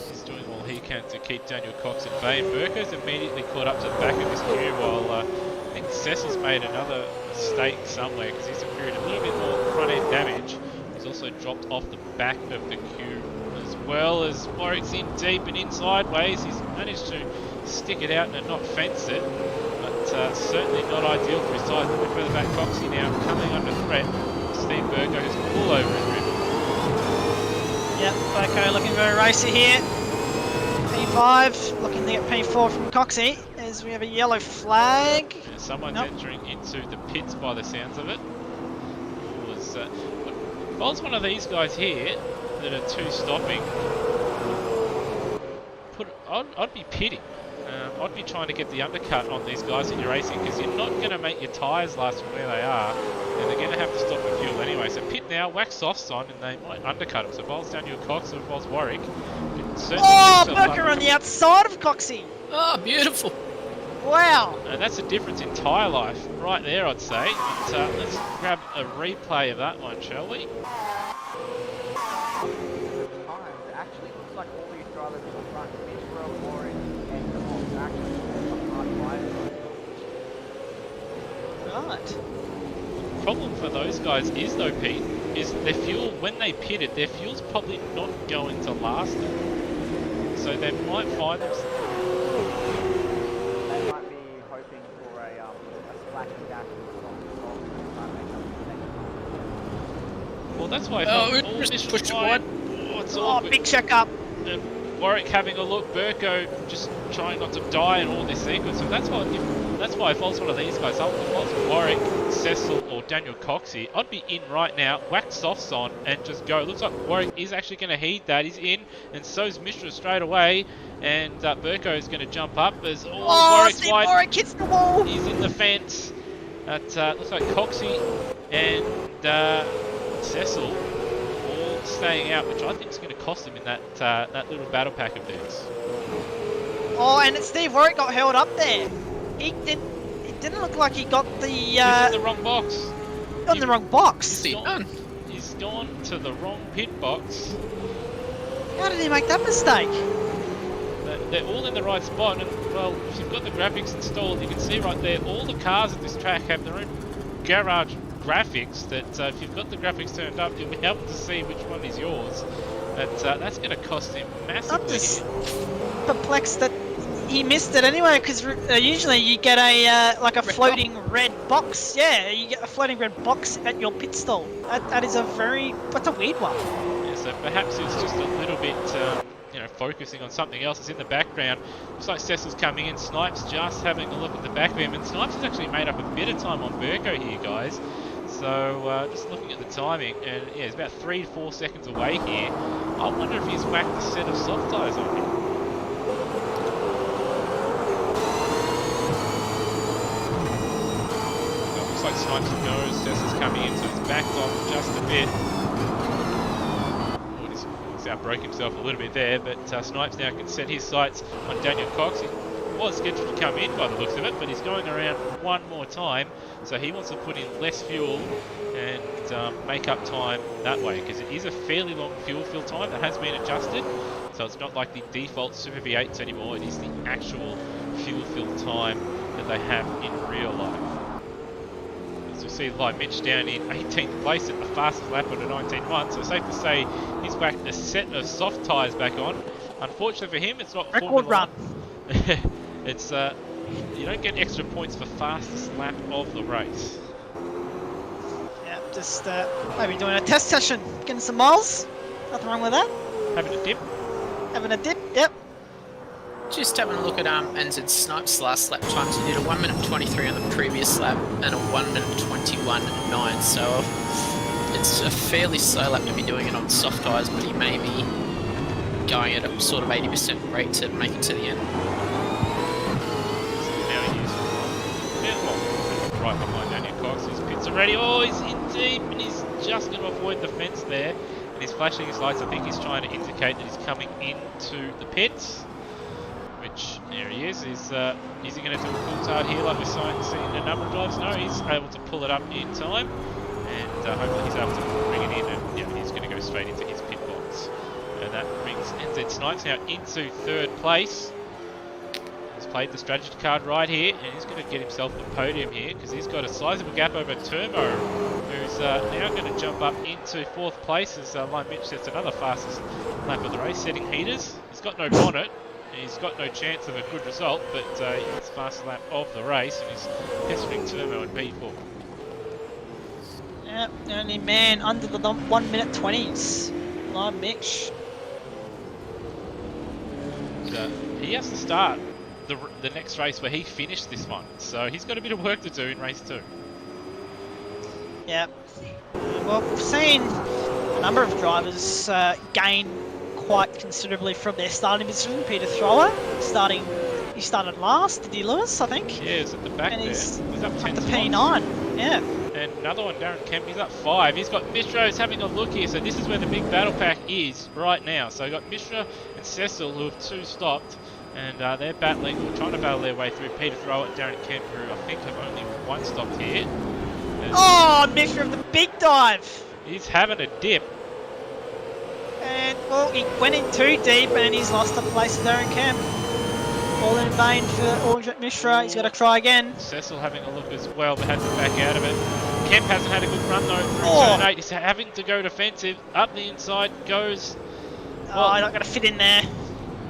he's doing all he can to keep Daniel Cox at bay. And Burko's immediately caught up to the back of his queue, while I think Cecil's made another mistake somewhere because he's accrued a little bit more front end damage. He's also dropped off the back of the queue, as well as Warwick's in deep and in sideways. He's managed to stick it out and not fence it, but certainly not ideal for his size. A bit further back, Coxie now coming under threat. Steve Burko has all over his rim. Yep, Burko looking very racy here. P5 looking to get P4 from Coxie as we have a yellow flag. And someone's entering into the pits by the sounds of it. If I was one of these guys here that are two stopping, I'd be pitting. I'd be trying to get the undercut on these guys that you're racing, because you're not going to make your tyres last from where they are, and they're going to have to stop for fuel anyway. So pit now, whack softs on, and they might undercut them. So if I was Daniel Cox or if I was Warwick, Burker on the outside of Coxie. Oh, beautiful. Wow. And that's a difference in tyre life right there, I'd say. But, let's grab a replay of that one, shall we? Times, it actually looks like all these drivers in the front, Mishra, Warwick, and Cox, actually some hard fires. Right. The problem for those guys is, though, Pete, is their fuel, when they pitted, their fuel's probably not going to last them. So they might find themselves... They might be hoping for a splashing dash and try and make up the next time. Well, that's why just pushed it wide. It's Oh, awkward. big check up. Warwick having a look, Burko just trying not to die in all this sequence. So that's why if I was one of these guys, if I was Warwick, Cecil or Daniel Coxie, I'd be in right now, whack softs on and just go. It looks like Warwick is actually going to heed that. He's in, and so's Mishra straight away. And Burko is going to jump up as Warwick's Steve wide. Warwick hits the wall. He's in the fence. That looks like Coxie and Cecil all staying out, which I think is going to cost him in that little battle pack of theirs. Oh, and Steve Warwick got held up there. It didn't look like he got the He's in the wrong box. on the wrong box. He's gone to the wrong pit box. How did he make that mistake? They're all in the right spot, and well, if you've got the graphics installed, you can see right there, all the cars at this track have their own garage graphics that if you've got the graphics turned up, you'll be able to see which one is yours. But that's going to cost him massively. I'm just perplexed that he missed it anyway, because usually you get a like a floating red box. Yeah, you get a floating red box at your pit stall. That's a weird one. Yeah, so perhaps it's just a little bit, focusing on something else that's in the background. Looks like Cecil's coming in. Snipes just having a look at the back of him, and Snipes has actually made up a bit of time on Burko here, guys. So just looking at the timing, and yeah, it's about 3 to 4 seconds away here. I wonder if he's whacked a set of soft tyres on him. Looks like Snipes knows Cecil's coming in, so he's backed off just a bit. He's outbroke himself a little bit there, but Snipes now can set his sights on Daniel Cox. He was scheduled to come in by the looks of it, but he's going around one more time, so he wants to put in less fuel and make up time that way, because it is a fairly long fuel fill time that has been adjusted, so it's not like the default Super V8s anymore. It is the actual fuel fill time that they have in real life. As you see, like Mitch down in 18th place at the fastest lap on a 19.1, so safe to say he's whacked a set of soft tyres back on. Unfortunately for him, it's not Record run. It's you don't get extra points for fastest lap of the race. Yeah, just maybe doing a test session, getting some miles. Nothing wrong with that. Having a dip. Having a dip. Yep. Just having a look at NZ Snipes' last lap times. He did a 1 minute 23 on the previous lap and a 1 minute 21.9. So it's a fairly slow lap to be doing it on soft tyres, but he may be going at a sort of 80% rate to make it to the end. Right behind Daniel Cox. His pits are ready. Oh, he's in deep, and he's just going to avoid the fence there. And he's flashing his lights. I think he's trying to indicate that he's coming into the pits. Which, There he is. Is he going to do a full tard here like we're seeing a number of drives? No, he's able to pull it up in time, and hopefully he's able to bring it in, and yeah, he's going to go straight into his pit box. And that brings NZ Snipes now into 3rd place. He's played the strategy card right here, and he's going to get himself the podium here because he's got a sizable gap over Turbo, who's now going to jump up into 4th place as Lime Mitch sets another fastest lap of the race, setting heaters. He's got no bonnet. He's got no chance of a good result, but he gets fastest lap of the race, and he's pestering Turbo in P4. Yep, the only man under the 1 minute 20s. Lime Mitch. He has to start the next race where he finished this one, so he's got a bit of work to do in race 2. Yep. Well, we've seen a number of drivers gain quite considerably from their starting position. Peter Thrower, he started last, did he, Lewis, I think? Yeah, he's at the back and there. He's up to 10 spots. P9, yeah. And another one, Darren Kemp, he's up 5. He's got Mishra's having a look here, so this is where the big battle pack is right now. So you've got Mishra and Cecil, who have 2 stopped, and they're battling, or trying to battle their way through Peter Thrower and Darren Kemp, who I think have only 1 stopped here. And Oh, Mishra of the big dive! he's having a dip. And, well, he went in too deep and he's lost the place to Darren Kemp. All in vain for Aldrich Mishra. He's got to try again. Cecil having a look as well, but had to back out of it. Kemp hasn't had a good run though through Oh. turn 8. He's having to go defensive. Up the inside goes. Oh, he's not going to fit in there.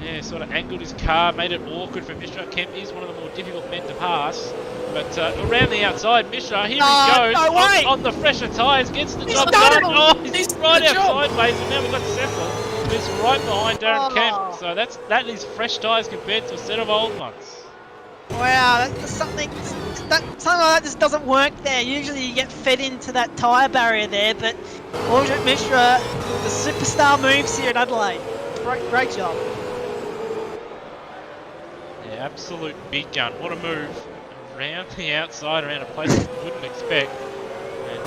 Yeah, sort of angled his car, made it awkward for Mishra. Kemp is one of the more difficult men to pass. But around the outside, Mishra, here he goes. No way. On the fresher tyres, gets the He's job done done. it. Oh, he's He's right done the out job. sideways, and now we've got Cecil, who's right behind Darren Oh. Kemp. So that is fresh tyres compared to a set of old ones. Wow, that's something like that just doesn't work there. Usually you get fed into that tyre barrier there, but Aldrich Mishra, the superstar moves here at Adelaide. Great job. Yeah, absolute big gun. What a move. Around the outside, around a place you wouldn't expect. And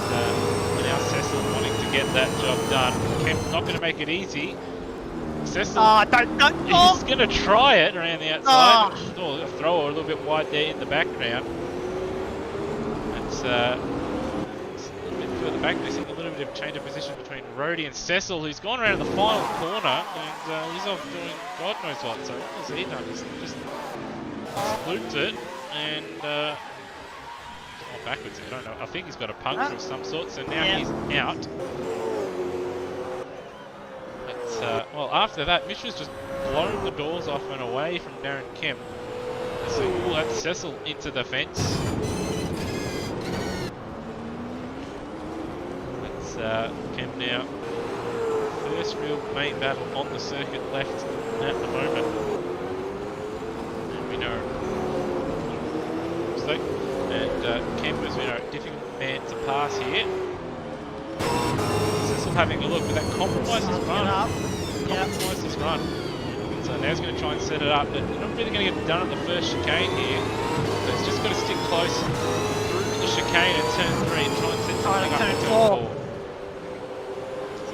now Cecil wanting to get that job done. Kemp not going to make it easy. Cecil, Oh, don't. Oh, he's going to try it around the outside. Oh, throw a little bit wide there in the background. It's a little bit further back. There's a little bit of change of position between Rhodey and Cecil, who's gone around the final corner, and he's off doing God knows what. So what has he done? He's just looped it and gone backwards. I don't know. I think he's got a puncture of some sort. So now he's out. But well, after that, Mishra's just blown the doors off and away from Darren Kemp. So we'll have Cecil into the fence. That's Kemp now. First real main battle on the circuit left at the moment. And we know mistake. And Kemp is, a difficult man to pass here. Cecil having a look, but that compromises run. Compromises run. So now he's going to try and set it up. They're not really going to get it done at the first chicane here. So he's just got to stick close through the chicane at turn 3 and try and set something up at turn 4.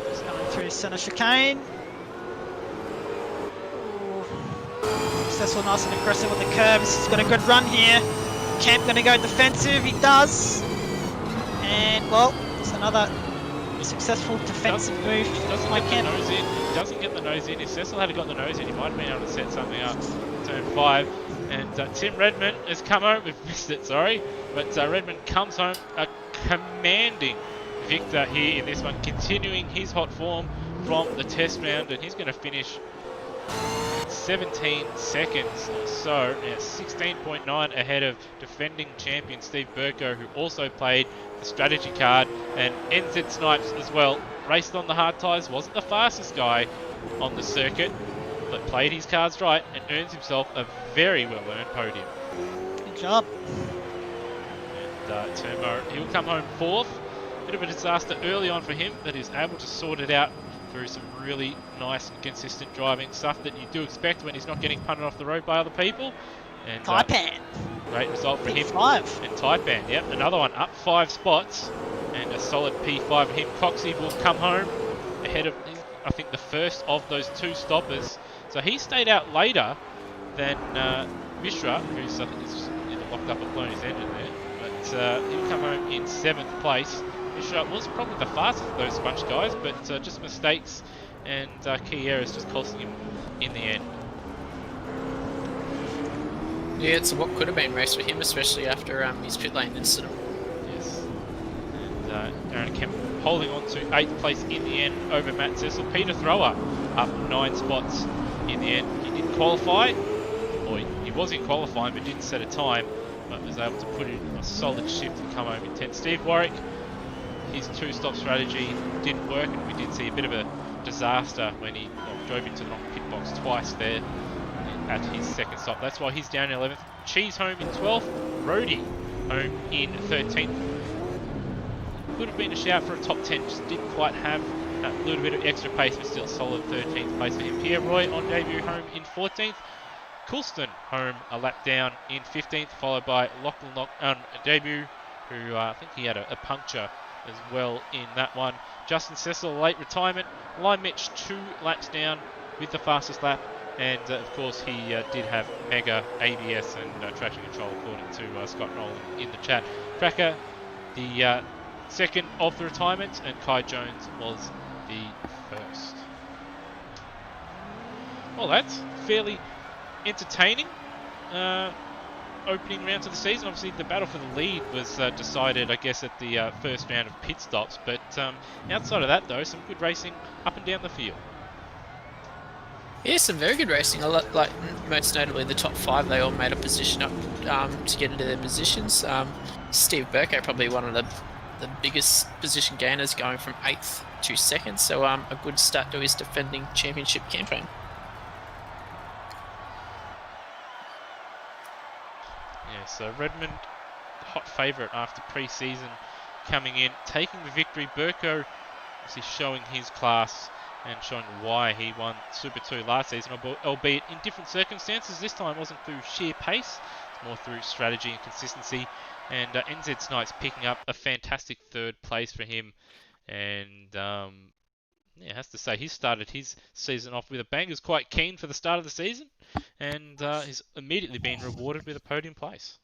Just going through centre chicane. Cecil nice and aggressive with the curves. He's got a good run here. Kemp going to go defensive. He does. And, well, it's another successful defensive move by Kemp. Doesn't get the nose in. If Cecil had got the nose in, he might have been able to set something up. Turn 5. And Tim Redmond has come home. We've missed it, sorry. But Redmond comes home a commanding victor here in this one, continuing his hot form from the test round. And he's going to finish 17 seconds or so. Now 16.9 ahead of defending champion Steve Burko, who also played the strategy card, and NZ Snipes as well. Raced on the hard tyres, wasn't the fastest guy on the circuit, but played his cards right and earns himself a very well-earned podium. Good job. And Turbo, he'll come home 4th. Bit of a disaster early on for him, but he's able to sort it out through some really nice and consistent driving, stuff that you do expect when he's not getting punted off the road by other people. And Taipan. great result for him. P5. And Taipan, yep, another one up 5 spots, and a solid P5 for him. Coxie will come home ahead of, I think, the first of those 2 stoppers. So he stayed out later than Mishra, who's I think is just locked up and blown his engine there. But he'll come home in 7th place. Mishra was probably the fastest of those bunch guys, but just mistakes and key errors just costing him in the end. Yeah, it's what could have been race for him, especially after his pit lane incident. Yes. And Aaron Kemp holding on to 8th place in the end over Matt Cecil. Peter Thrower up 9 spots in the end. He didn't qualify, or he was in qualifying but didn't set a time, but was able to put in a solid shift and come home in 10th. Steve Warwick, his 2-stop strategy didn't work, and we did see a bit of a disaster when he drove into the wrong pit box twice there at his 2nd stop. That's why he's down in 11th. Cheese home in 12th. Rhodey home in 13th. Could have been a shout for a top 10, just didn't quite have that little bit of extra pace, but still solid 13th place for him. Pierre Roy on debut home in 14th. Coulston home a lap down in 15th, followed by Lachlan on debut, who I think he had a puncture as well in that one. Justin Cecil, late retirement. Line Mitch 2 laps down with the fastest lap. And of course he did have mega ABS and traction control, according to Scott Nolan in the chat. Cracker, the second of the retirements, and Kai Jones was the first. Well, that's fairly entertaining opening round to the season. Obviously the battle for the lead was decided, I guess, at the first round of pit stops, but outside of that though, some good racing up and down the field. Yeah, some very good racing. A lot, like most notably the top 5, they all made a position up to get into their positions. Steve Burko probably one of the biggest position gainers, going from 8th to 2nd. So a good start to his defending championship campaign. Yeah, so Redmond, hot favourite after pre-season, coming in, taking the victory. Burko obviously showing his class and showing why he won Super 2 last season, albeit in different circumstances. This time wasn't through sheer pace, it's more through strategy and consistency. And NZ Snipes picking up a fantastic 3rd place for him. And yeah, has to say, he started his season off with a bang. He was quite keen for the start of the season, and he's immediately been rewarded with a podium place.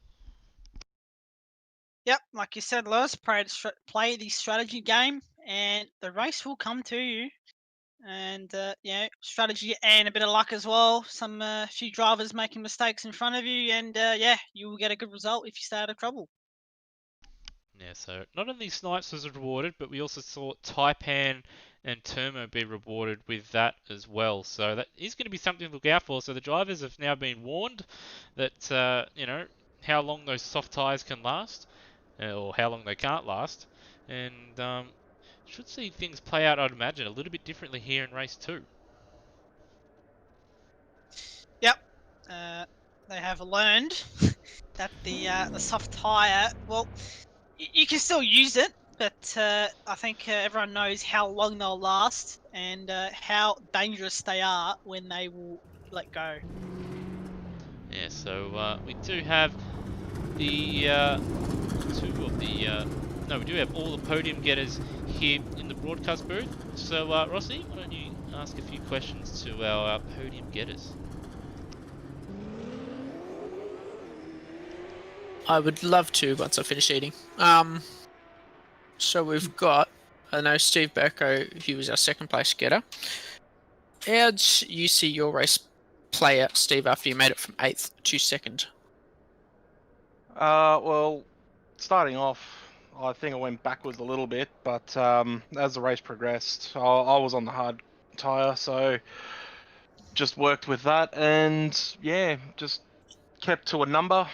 Yep, like you said, Lewis, play the strategy game, and the race will come to you. And strategy and a bit of luck as well. Some few drivers making mistakes in front of you, and you will get a good result if you stay out of trouble. Yeah, so not only Snipes was rewarded, but we also saw Taipan and Termo be rewarded with that as well. So that is going to be something to look out for. So the drivers have now been warned that how long those soft tyres can last, or how long they can't last, and should see things play out, I'd imagine, a little bit differently here in race 2. Yep, they have learned that the soft tyre, well, you can still use it, but I think everyone knows how long they'll last and how dangerous they are when they will let go. Yeah, so we do have the we do have all the podium getters here in the broadcast booth. So Rossi, why don't you ask a few questions to our podium getters? I would love to once I finish eating. So we've got, I know Steve Burko, he was our 2nd place getter. How did you see your race play out, Steve, after you made it from 8th to 2nd? Well, starting off, I think I went backwards a little bit, but as the race progressed, I was on the hard tyre, so just worked with that, and yeah, just kept to a number.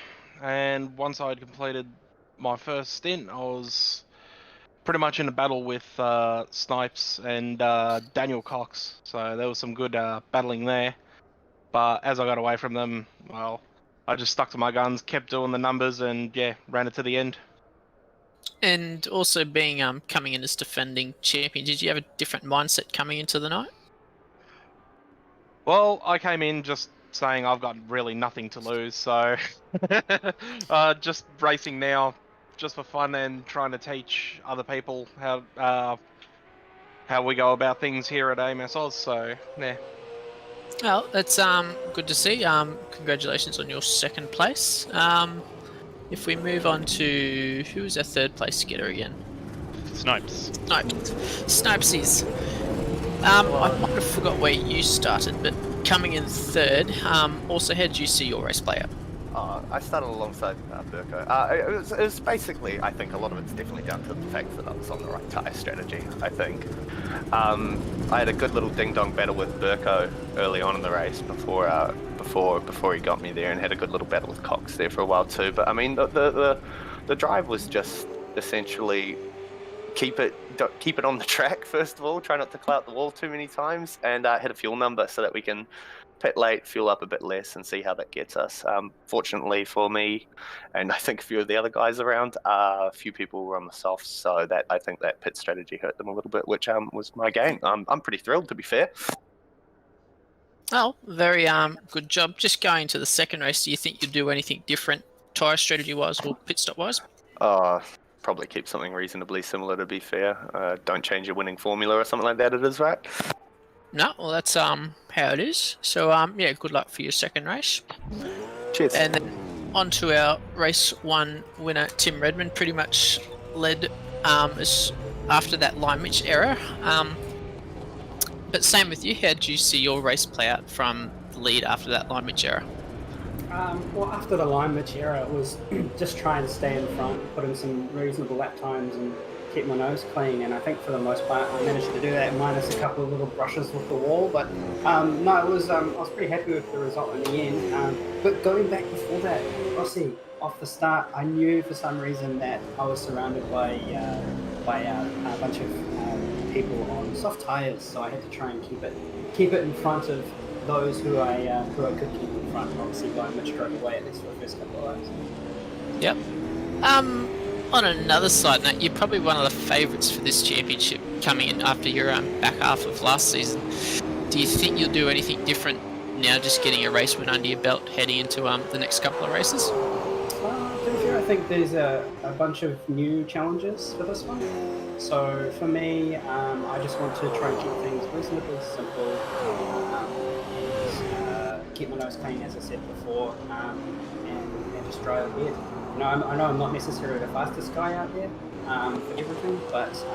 And once I'd completed my first stint, I was pretty much in a battle with Snipes and Daniel Cox, so there was some good battling there. But as I got away from them, well, I just stuck to my guns, kept doing the numbers, and yeah, ran it to the end. And also being coming in as defending champion, did you have a different mindset coming into the night? Well, I came in just saying I've got really nothing to lose, so just racing now, just for fun and trying to teach other people how we go about things here at AMSOZ. So yeah. Well, that's good to see. Congratulations on your second place. If we move on to who was our third place getter again? Snipes. Snipesies. I might have forgot where you started, but coming in third. Also, how did you see your race play out? I started alongside Burko. It was basically, I think a lot of it's definitely down to the fact that I was on the right tyre strategy, I think. I had a good little ding-dong battle with Burko early on in the race before he got me there, and had a good little battle with Cox there for a while too. But I mean, the drive was just essentially keep it on the track first of all. Try not to clout the wall too many times, and hit a fuel number so that we can pit late, fuel up a bit less, and see how that gets us. Fortunately for me, and I think a few of the other guys around, a few people were on the softs, so that I think that pit strategy hurt them a little bit, which was my gain. I'm pretty thrilled, to be fair. Oh, very good job. Just going to the second race, do you think you'll do anything different tyre strategy wise or pit stop wise? Probably keep something reasonably similar, to be fair. Don't change your winning formula or something like that. It is, right? No, well that's how it is. So yeah, good luck for your second race. Cheers. And then on to our race one winner, Tim Redmond, pretty much led after that line Mitch error. But same with you, how did you see your race play out from the lead after that line Mitch error? Well, after the line Mitch error, it was just try and stay in front, put in some reasonable lap times, and keep my nose clean. And I think for the most part, I managed to do that, minus a couple of little brushes with the wall. But no, it was I was pretty happy with the result in the end. But going back before that, Rossi, off the start, I knew for some reason that I was surrounded by a bunch of people on soft tires, so I had to try and keep it in front of those who I could keep in front. Obviously, going much straight away at least for the first couple of laps. Yep. On another side note, you're probably one of the favourites for this championship coming in after your back half of last season. Do you think you'll do anything different now, just getting a race win under your belt heading into the next couple of races? To be fair, I think there's a bunch of new challenges for this one. So for me, I just want to try and keep things reasonably simple, and keep my nose clean, as I said before, and just drive ahead. I know I'm not necessarily the fastest guy out there for everything, but I just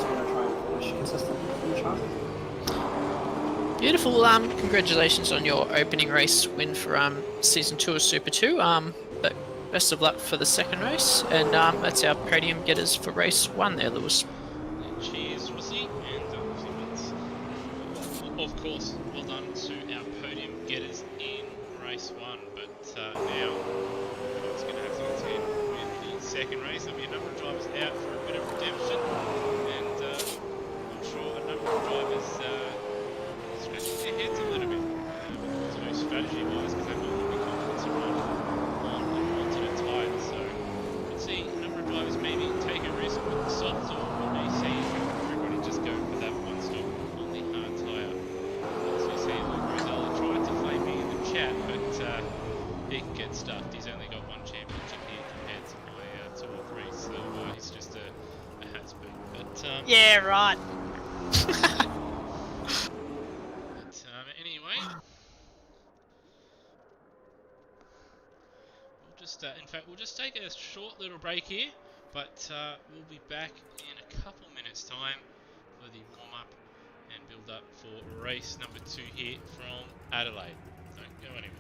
want to try and finish consistently, finish high. Beautiful. Congratulations on your opening race win for season 2 of Super 2. But best of luck for the second race, and that's our Podium Getters for race 1 there, Lewis. Cheers, Rossi, and of course, well done to our Podium Getters in race 1. But now it's going to have to contend with the second race. There'll be a number of drivers out for a bit of redemption, and I'm sure a number of drivers scratching their heads a little bit to strategy-wise, because they might not be confident to run on alternate tyres. So you can see a number of drivers maybe take a risk with the softs, or we may see everybody just go for that one stop on the hard tyre. As we see, Luke Rosella tried to flame me in the chat, but he can get stuffed. He's only got one championship here compared to my 2 or 3, so he's just a has-been. But Yeah, right. anyway, we'll just take a short little break here, but we'll be back in a couple minutes' time for the warm-up and build-up for race number 2 here from Adelaide. Don't go anywhere.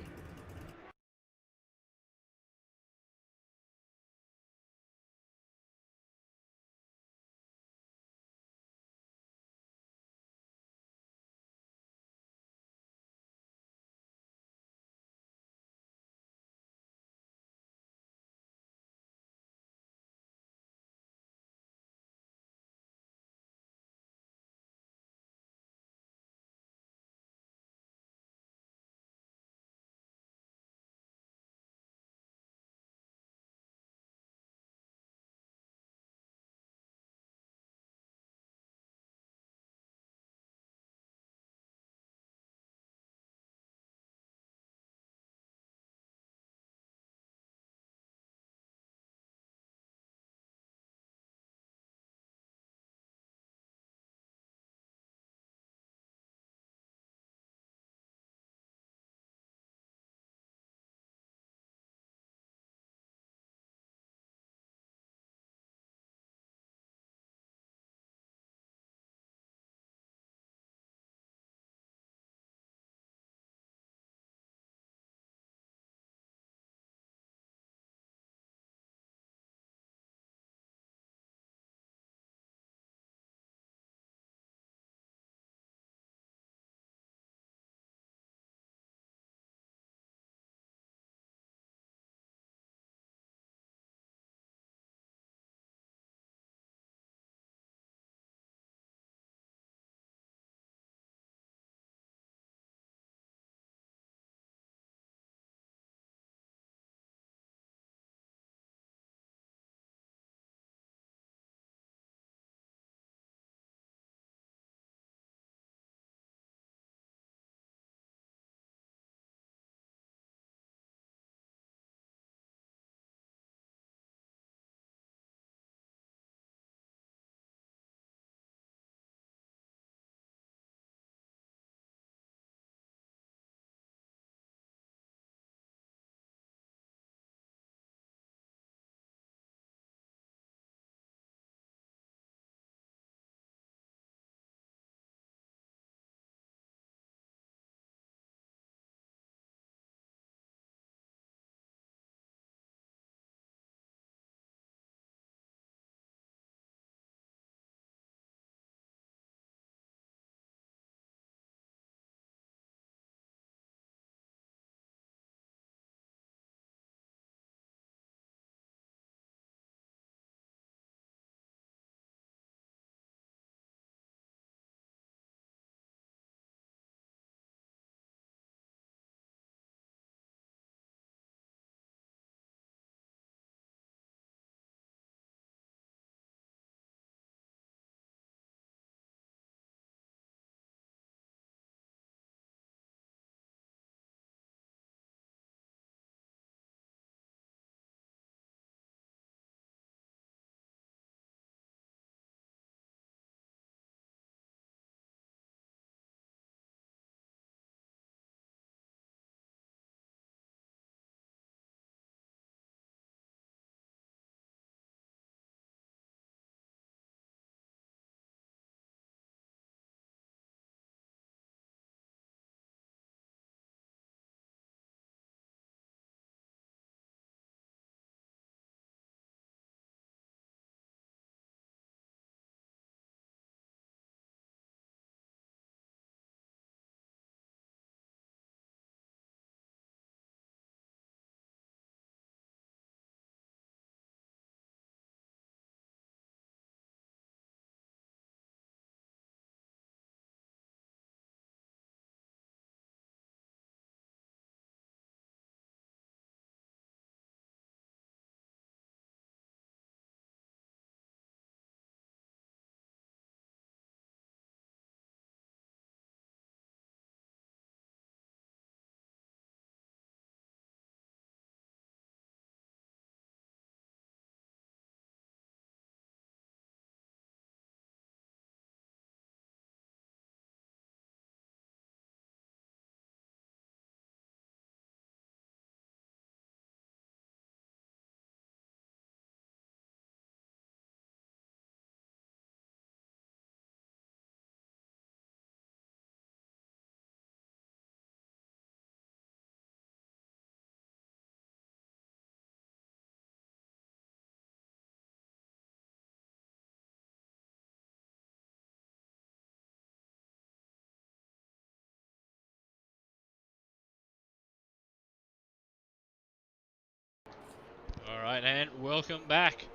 Alright, and welcome back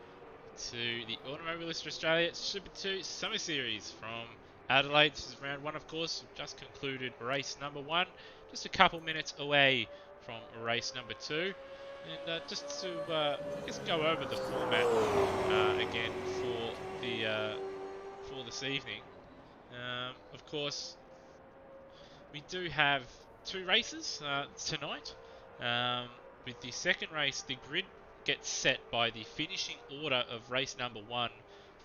to the Automobilist Australia Super 2 Summer Series from Adelaide. This is round 1, of course. We've just concluded race number 1, just a couple minutes away from race number 2. And just to, I guess, go over the format again for this evening. Of course, we do have 2 races tonight. With the second race, the grid gets set by the finishing order of race number 1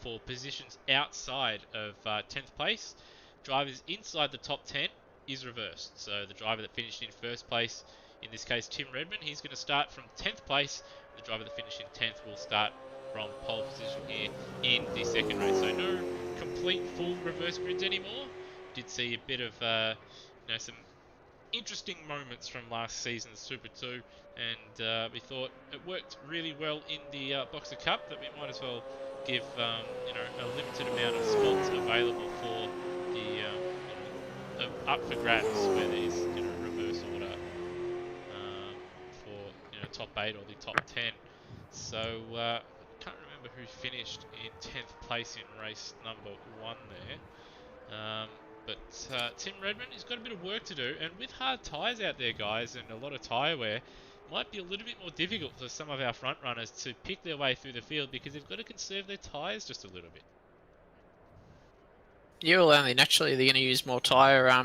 for positions outside of 10th place. Drivers inside the top 10 is reversed. So the driver that finished in first place, in this case Tim Redmond, he's going to start from 10th place. The driver that finished in 10th will start from pole position here in the second race. So no complete full reverse grids anymore. Did see a bit of some interesting moments from last season's Super 2, and we thought it worked really well in the Boxer Cup that we might as well give a limited amount of spots available for the up for grabs where there's reverse order for top 8 or the top 10. So I can't remember who finished in 10th place in race number 1 there. But Tim Redmond, he's got a bit of work to do, and with hard tyres out there, guys, and a lot of tyre wear, might be a little bit more difficult for some of our front runners to pick their way through the field because they've got to conserve their tyres just a little bit. Yeah, well, only naturally they're going to use more tyres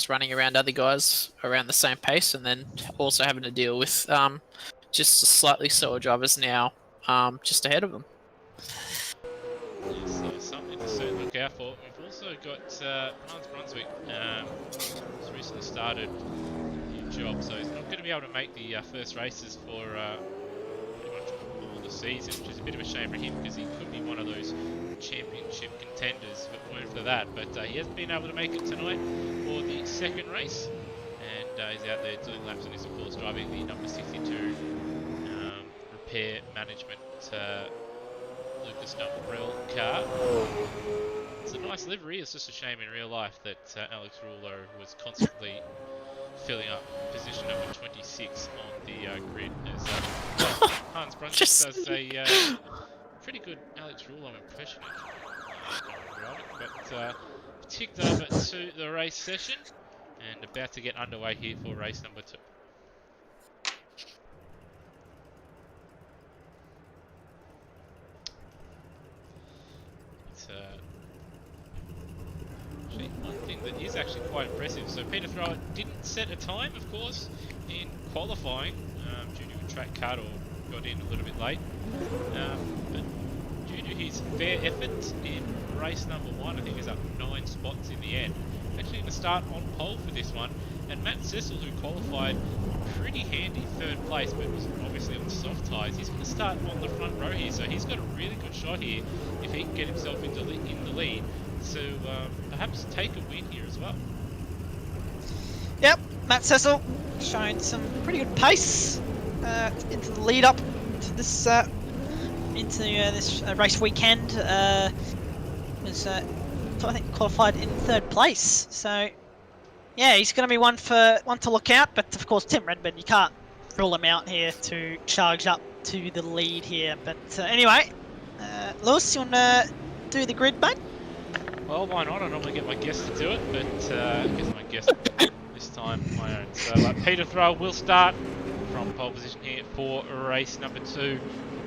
running around other guys around the same pace, and then also having to deal with just slightly slower drivers now just ahead of them. Yeah, so something to certainly look out for. We've also got Hans Brunswick, who's recently started a new job, so he's not going to be able to make the first races for pretty much all the season, which is a bit of a shame for him because he could be one of those championship contenders if it weren't for that. But he hasn't been able to make it tonight for the second race, and he's out there doing laps, and he's of course driving the number 62 repair management Lucas Dumbrell car. It's a nice livery. It's just a shame in real life that Alex Rouleau was constantly filling up position number 26 on the grid as Hans Brunswick does a pretty good Alex Rouleau impression. But ticked over to the race session and about to get underway here for race number 2. One thing that is actually quite impressive, so Peter Thrower didn't set a time, of course, in qualifying due to a track cut or got in a little bit late, but due to his fair effort in race number 1, I think he's up 9 spots in the end. Actually going to start on pole for this one, and Matt Cecil, who qualified pretty handy 3rd place but was obviously on soft tyres, he's going to start on the front row here, so he's got a really good shot here if he can get himself in the lead to perhaps take a win here as well. Yep, Matt Cecil showing some pretty good pace into the lead up to this this race weekend. Was I think qualified in 3rd place, so yeah, he's going to be one to look out. But of course, Tim Redmond, you can't rule him out here to charge up to the lead here. But anyway, Lewis, you want to do the grid, mate? Well, why not? I normally get my guests to do it, but I guess my guest this time my own. So Peter Thrower will start from pole position here for race number 2,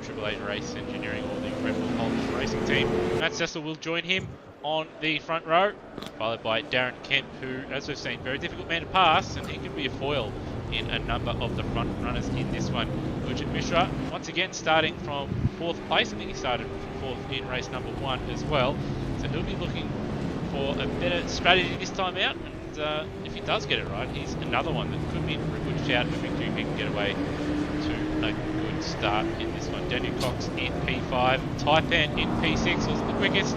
Triple Eight Race Engineering or the Red Bull Pole Racing Team. Matt Cecil will join him on the front row, followed by Darren Kemp, who, as we've seen, very difficult man to pass, and he could be a foil in a number of the front runners in this one. Gurjit Mishra, once again, starting from 4th place. I think he started from 4th in race number 1 as well. So he'll be looking for a better strategy this time out, and if he does get it right, he's another one that could be for a good shout if he can get away to a good start in this one. Daniel Cox in P5, Taipan in P6 was the quickest.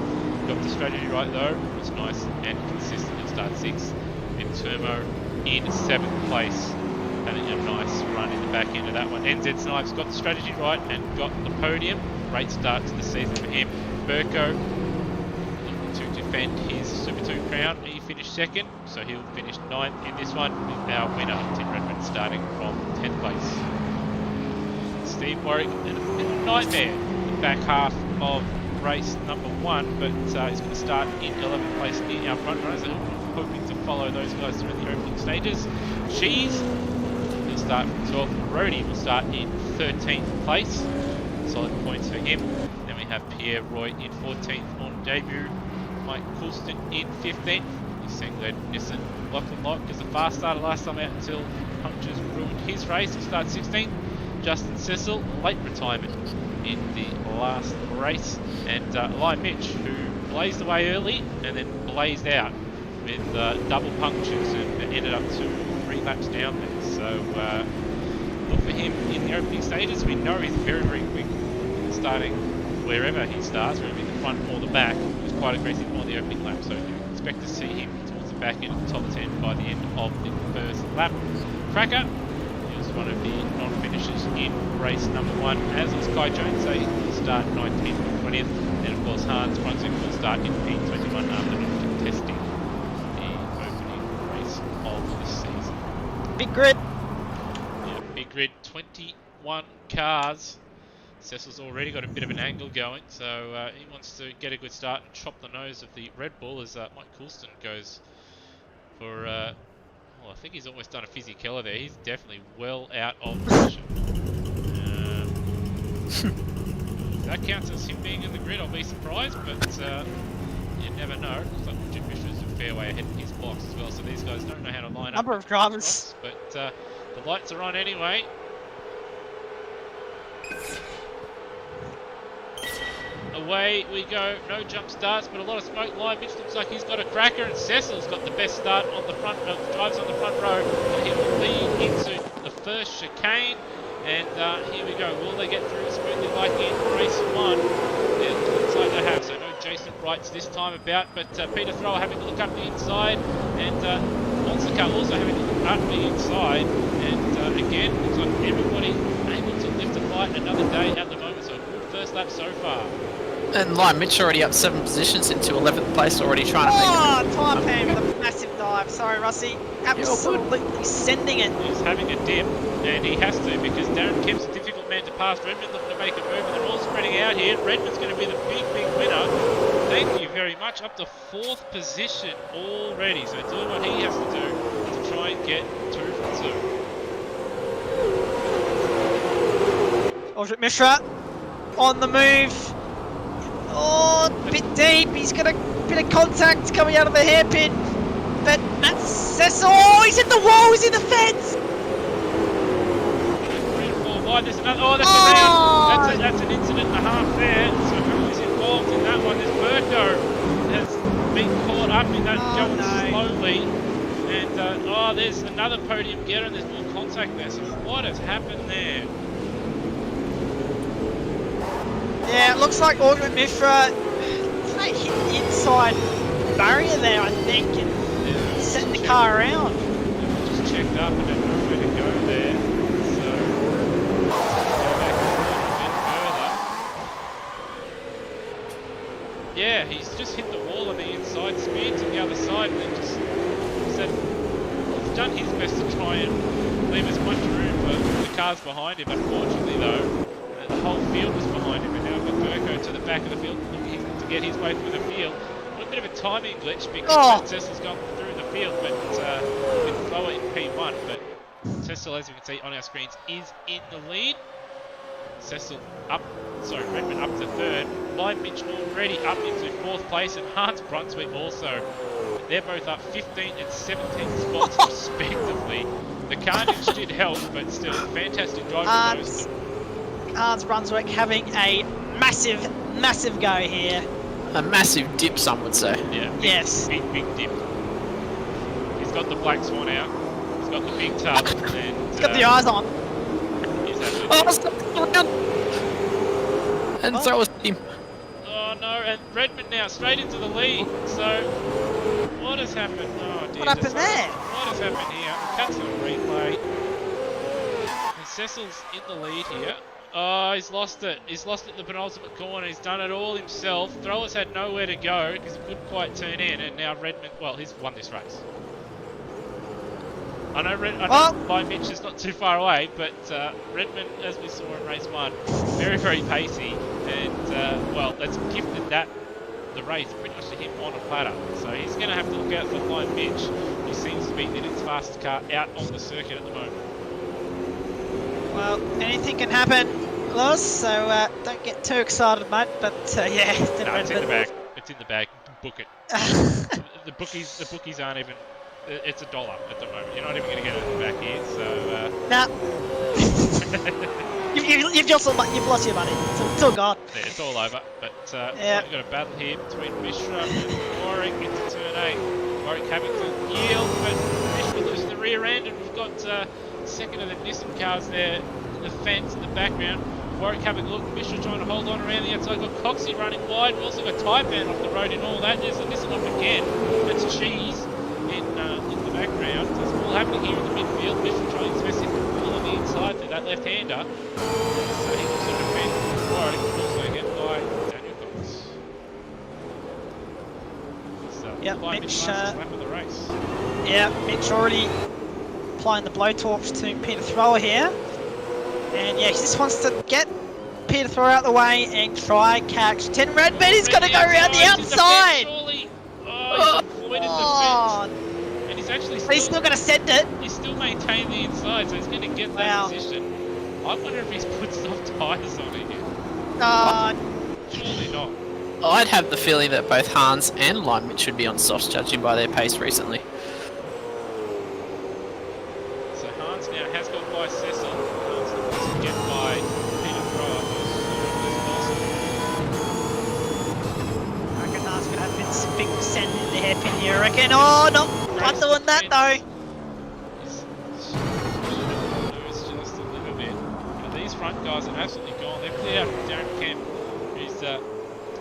Got the strategy right though, was nice and consistent. He'll start 6th. And Turmo in 7th place, having a nice run in the back end of that one. NZ Snipes got the strategy right and got the podium. Great start to the season for him. Burko to defend his Super 2 crown. He finished 2nd, so he'll finish 9th in this one with our winner, Tim Redmond, starting from 10th place. Steve Warwick in a bit of a nightmare the back half of race number 1, but he's going to start in 11th place in our front runners, and hoping to follow those guys through the opening stages. Cheese will start from 12th. Rhodey will start in 13th place. Solid points for him. Then we have Pierre Roy in 14th on debut. Mike Coulston in 15th. He's saying that Nissan Lachlan Locke is a fast starter last time out until punctures ruined his race. He'll start 16th. Justin Cecil, late retirement in the last race. And Lion Mitch, who blazed away early and then blazed out with double punctures and ended up to 3 laps down there. So look for him in the opening stages. We know he's very, very quick starting wherever he starts, whether in the front or the back. He's quite aggressive on the opening lap, so you expect to see him towards the back end of the top 10 by the end of the first lap. Cracker is one of the non-finishers in race number 1, as is Kai Jones. They will start 19th and 20th. Then of course Hans Brunswick will start in P21 after not contesting the opening race of the season. Big grid. Yeah, big grid, 21 cars. Cecil's already got a bit of an angle going, so he wants to get a good start and chop the nose of the Red Bull as Mike Coulston goes for, well, I think he's almost done a Fizzy Keller there. He's definitely well out of position. If that counts as him being in the grid, I'll be surprised, but you never know. Looks like Jim Fisher's a fair way ahead in his box as well, so these guys don't know how to line up. Number of drivers. But the lights are on anyway. Away we go, no jump starts, but a lot of smoke. Lion Mitch looks like he's got a cracker, and Cecil's got the best start on the front of drives on the front row. And he will lead into the first chicane, and here we go. Will they get through smoothly like in race 1? It looks like they have. So no Jason Wrights this time about, but Peter Thrower having to look up the inside, and Monster Car also having to look up the inside, and again looks like everybody able to lift a fight another day at the moment. So a good first lap so far. And Lion Mitch already up 7 positions into 11th place, already trying to make it. Oh, Taipan with a massive dive. Sorry, Russie. Absolutely sending it. He's having a dip, and he has to, because Darren Kemp's a difficult man to pass. Redmond looking to make a move, and they're all spreading out here. Redmond's going to be the big winner. Thank you very much. Up to 4th position already. So doing what he has to do to try and get 2 from 2. Aldrich Mishra on the move. Oh, a bit deep. He's got a bit of contact coming out of the hairpin. But that's Cecil. Oh, he's in the wall. He's in the fence. 3 and 4 wide. There's another. Oh, that's a man. That's an incident and a half there. So who is involved in that one? There's Burko has been caught up in that going slowly. And there's another podium getter, and there's more contact there. So what has happened there? Yeah, it looks like Aldrich Mishra hit the inside barrier there, I think, and set the car around. Just checked up and didn't know where to go there. So go back a little bit further. Yeah, he's just hit the wall on the inside, speared to the other side, and then just said he's done his best to try and leave as much room for the cars behind him. Unfortunately, though, the whole field was behind him, and now we've got Burko to the back of the field looking to get his way through the field. A little bit of a timing glitch because Cecil's gone through the field, but with Thrower in P1. But Cecil, as you can see on our screens, is in the lead. Redmond up to 3rd. Lion Mitch already up into 4th place, and Hans Brunswick also. They're both up 15th and 17th spots respectively. The carnage did help, but still, fantastic driving. Hans Brunswick having a massive, massive go here. A massive dip, some would say. Yeah. Yes. Big dip. He's got the black swan out. He's got the big tub. And, He's got the eyes on. He's and so was him. Oh no, and Redmond now straight into the lead. So, what has happened? Oh dear. What happened there? What has happened here? Cut to a replay. And Cecil's in the lead here. Oh, he's lost it. He's lost it at the penultimate corner. He's done it all himself. Throwers had nowhere to go because he couldn't quite turn in. And now Redmond, well, he's won this race. I know Well- Lion Mitch is not too far away, but Redmond, as we saw in race 1, very, very pacey, and well, that's gifted the race pretty much to him on a platter. So he's going to have to look out for Lion Mitch, who seems to be the next fastest car out on the circuit at the moment. Well, anything can happen, Lewis, so don't get too excited, mate. But yeah, No, it's in the bag. It's in the bag. Book it. The bookies aren't even. It's $1 at the moment. You're not even going to get it back here. So. Nah. you've lost your money. It's all gone. Yeah, it's all over. But Yeah. we've got a battle here between Mishra and Warwick into turn 8. Warwick having to yield, but Mishra losing the rear end, and we've got second of the Nissan cars there, the fence in the background. Warwick having a look, Mishra trying to hold on around the outside, got Coxie running wide, we've also got Taipan off the road and all that. There's a Nissan off again, that's Cheese in the background. So it's all happening here in the midfield. Mishra trying his best to hit the ball on the inside for that left-hander. So he also defends Warwick, also again by Daniel Cox. So, Yep, Mitch, Mitch, fastest lap of the race. Yeah, Mitch already applying the blowtorch to Peter Thrower here. And yeah, he just wants to get Peter Thrower out of the way and try catch 10 Redmond. He's got to go around the outside. Surely. Oh, he's avoided the fence. And he's actually But he's still going to send it. He's still maintained the inside, so he's going to get that Wow. position. I wonder if he's put soft tyres on it yet. Surely not. I'd have the feeling that both Hans and Lyman should be on softs, judging by their pace recently. So Hans now has got by Cecil. Hans wants to get by Peter Thrower, I reckon Hans going to have Vince big send in the hairpin here, I reckon. Oh, no, not doing that though. Lose just a little bit. But these front guys are absolutely gone. They've cleared out from Darren Kemp, who's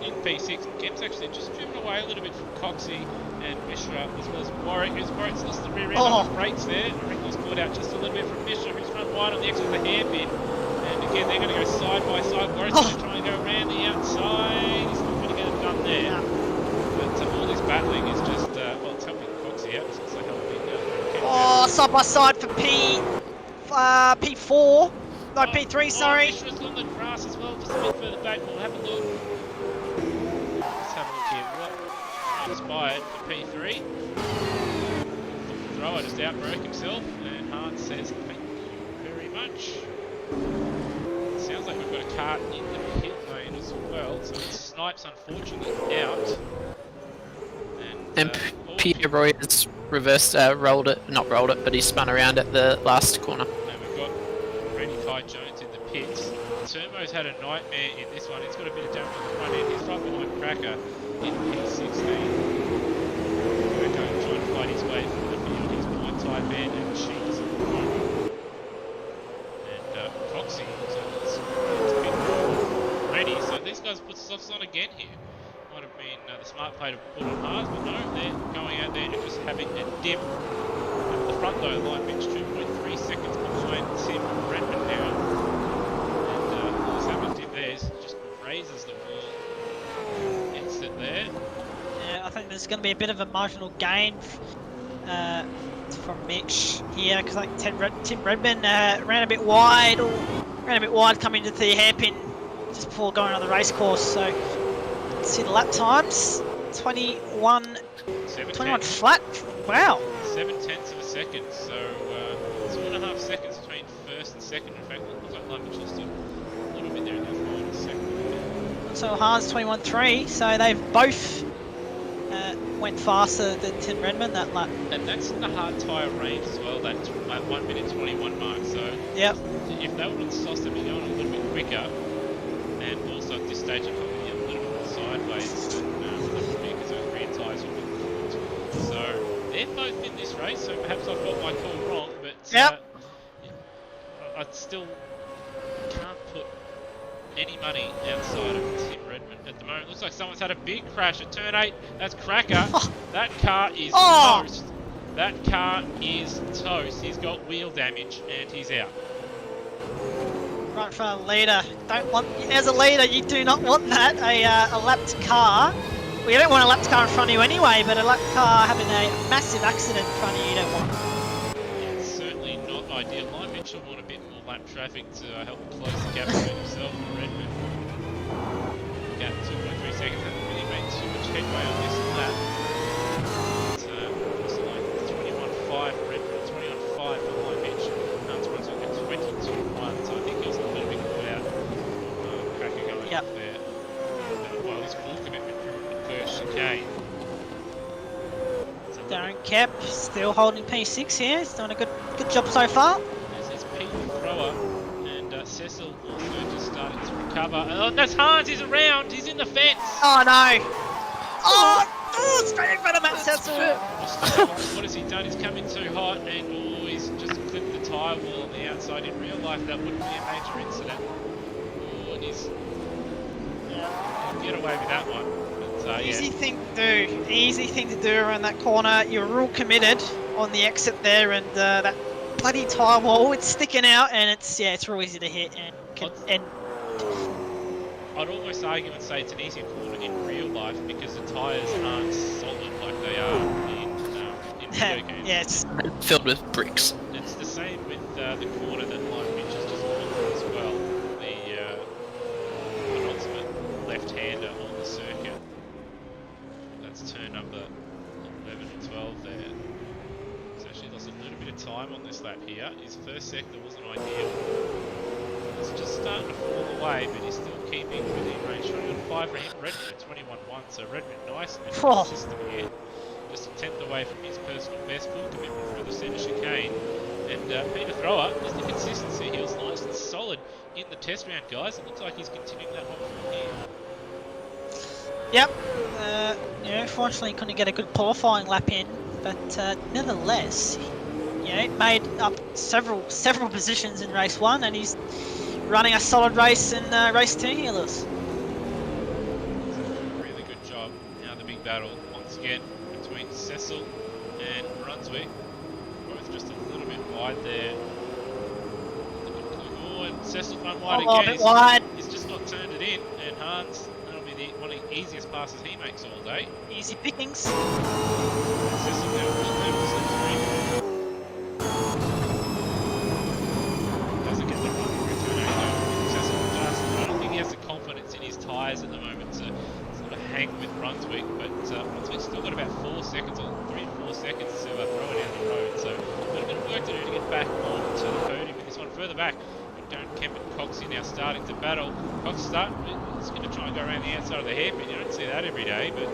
in P6. Kemp's actually just driven away a little bit from Coxie and Mishra, as well as Warwick, who's Warwick's lost the rear end on the brakes there. Wrinkle's caught out just a little bit from Mishra, who's run wide on the exit of the hairpin. And again, they're going to go side by side. Warwick's going to try and go around the outside. He's not going to get it done there. But all this battling is just, well, it's helping Coxie out. It's also helping Kemp out. Oh, side by side for P4. No, P3, sorry. Mishra's on the grass as well, just a bit further back. We'll have a look. Let's have a look here. What inspired for P3? The thrower just outbroke himself, and Hans says thank you very much. Sounds like we've got a car in the pit lane as well, so Snipes unfortunately out. And Peter Roy has reversed, rolled it, not rolled it, but he spun around at the last corner. And we've got Freddie Kai Jones in the pits. Turmo's had a nightmare in this one. He's got a bit of damage on the front end. He's right behind Cracker in P16. Cracker trying to fight his way through the field. He's behind Taipan and Cheese at the moment. And Proxy looks like he's a bit ready. So these guys put softs on again here. Might have been the smart play to put on hard, but no, they're going out there and just having a dip. The front though, line Mitch 2.3 seconds behind Tim Redmond now. And all this happens in there is just raises the wall. Exit there. Yeah, I think there's going to be a bit of a marginal gain from Mitch here, because I think Tim Redmond ran a bit wide coming into the hairpin just before going on the race course. So let's see the lap times. 21 flat. Wow. 7/10 of a second, so 2.5 seconds between first and second. In fact, it looks like London's just a little bit there in the final second. So Hans 21.3, so they've both went faster than Tim Redmond that lap. And that's in the hard tyre range as well, that 1 minute 21 mark. So yep. If they were on sauce, they'd be going a little bit quicker. And also at this stage, they're probably a little bit more sideways than because those rear tyres will be cooked. So they're both in this race, so perhaps I've got my call wrong, but I still can't put any money outside of Tim Redmond at the moment. Looks like someone's had a big crash at turn 8. That's Cracker. That car is toast. That car is toast. He's got wheel damage and he's out. Right in front of the leader. As a leader, you do not want that. A lapped car. Well, you don't want a lapped car in front of you anyway, but a lapped car having a massive accident in front of you, you don't want. Yes. Mitchell want a bit more lap traffic to help close the gap between himself and Redmond. Gap 2.3 seconds, hasn't really made too much headway on this lap. Looks like 21.5 for Redmond, 21.5 behind Mitch. Hunt's runs at 22.1, so I think he was a little bit caught out. Cracker going up there. Well, his full commitment from the first chicane. Darren Kep still holding P6 here. He's doing a good job so far. This is Pete the thrower, and Cecil also just starting to recover. Oh, that's Hans, he's around, he's in the fence! Oh no! Oh, straight in front of Matt Cecil. What has he done? He's come in too hot, and he's just clipped the tyre wall on the outside. In real life, that wouldn't be a major incident. Oh, and he'll get away with that one. But, Easy thing to do. Easy thing to do around that corner. You're real committed on the exit there, and that bloody tyre wall, it's sticking out, and it's real easy to hit. And I'd almost argue and say it's an easier corner in real life because the tyres aren't solid like they are in video games. yeah, it's Filled with bricks. It's the same with the corner that Live Mitch has just gone through as well. The penultimate left-hander on the circuit. That's turn number 11 and 12 there. He's actually lost a little bit of time on this lap here. His first sector wasn't ideal. It's just starting to fall away, but he's still keeping within range. 21.5 for him. Redmond at 21.1, so Redmond nice and consistent here. Just a tenth away from his personal best, full commitment through the centre chicane. And Peter Thrower, just the consistency, he was nice and solid in the test round, guys. It looks like he's continuing that one from here. Yep. Fortunately couldn't get a good qualifying lap in, but nevertheless, made up several positions in race 1, and he's running a solid race in race 2 here, Lewis. Really good job. Now the big battle once again between Cecil and Brunswick. Both just a little bit wide there. Oh, and Cecil run wide again. A bit wide. He's just not turned it in, and Hans, that'll be one of the easiest passes he makes all day. Easy pickings. Cecil now will move to slipstream. Doesn't get the run through to an angle. Cecil just, I don't think he has the confidence in his tyres at the moment to sort of hang with Brunswick, but Brunswick's still got about 4 seconds or 3 or 4 seconds to throw it down the road, so a little bit of work to do to get back onto the podium with this one further back. Darren Kemp and Coxie now starting to battle. Cox he's going to try and go around the outside of the hairpin. You don't see that every day, but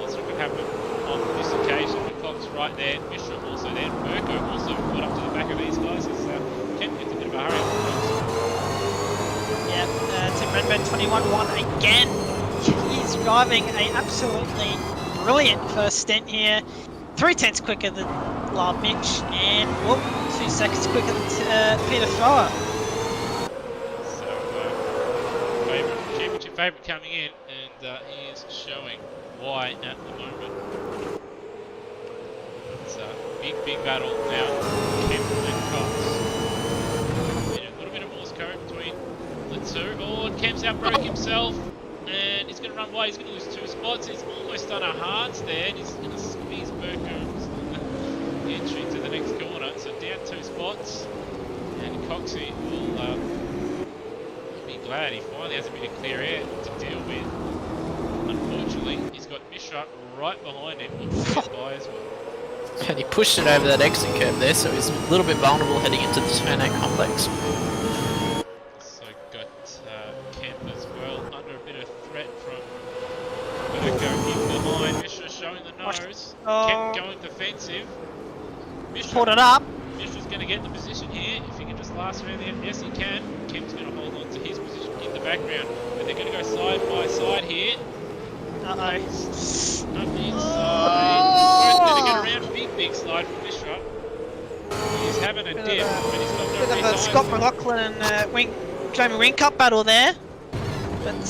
what's not going to happen on this occasion? With Cox right there, Bishop also there, Burko also caught up to the back of these guys as Kemp gets a bit of a hurry on Yep, Tim Redmond 21.1 again. He's driving a absolutely brilliant first stint here. 3/10 quicker than Lard Mitch, and 2 seconds quicker than Peter Thrower. So, championship favourite coming in, and he is showing why at the moment. It's a big battle now. Kemp and Cox. A little bit of Morse code between the two. Oh, and Kemp's outbroke himself, and he's going to run wide. He's going to lose 2 spots. He's almost done a Hans there, and he's going to squeeze Burko the entry to the next corner. So down 2 spots, and Coxie will be glad he finally has a bit of clear air to deal with. Unfortunately, he's got Mishra right behind him, looking to get by as well. And he pushed it over that exit curve there, so he's a little bit vulnerable heading into the turn 8 complex. So got Kemp as well under a bit of threat from Burko in behind. Mishra showing the nose. Kemp going defensive. Pulled it up. Mishra's going to get the position here. If he can just last around there, yes he can. Kemp's going to hold on to his position in the background. But they're going to go side by side here. Uh-oh. Up the inside. Both going to get around. Big slide from Mishra. He's having a dip, but he's got no Bit of a reason. Scott McLaughlin and Jamie Wingcup battle there. But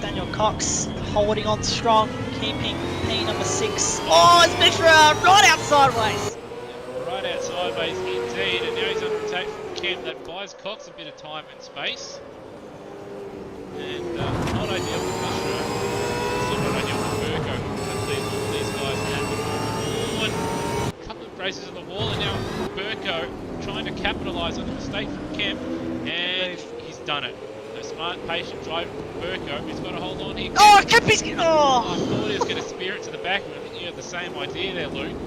Daniel Cox holding on strong, keeping P number 6. Oh, it's Mishra right out sideways. Right out sideways indeed, and now he's undertaken from Kemp. That buys Cox a bit of time and space. And not ideal for Mishra. Still not ideal for Burko. All these guys have a couple of braces on the wall, and now Burko trying to capitalise on the mistake from Kemp, and he's done it. The smart, patient drive from Burko, who's got to hold on here. Oh, Kempy's... I Oh! thought he was going to spear it to the back, but I think you had the same idea there, Luke.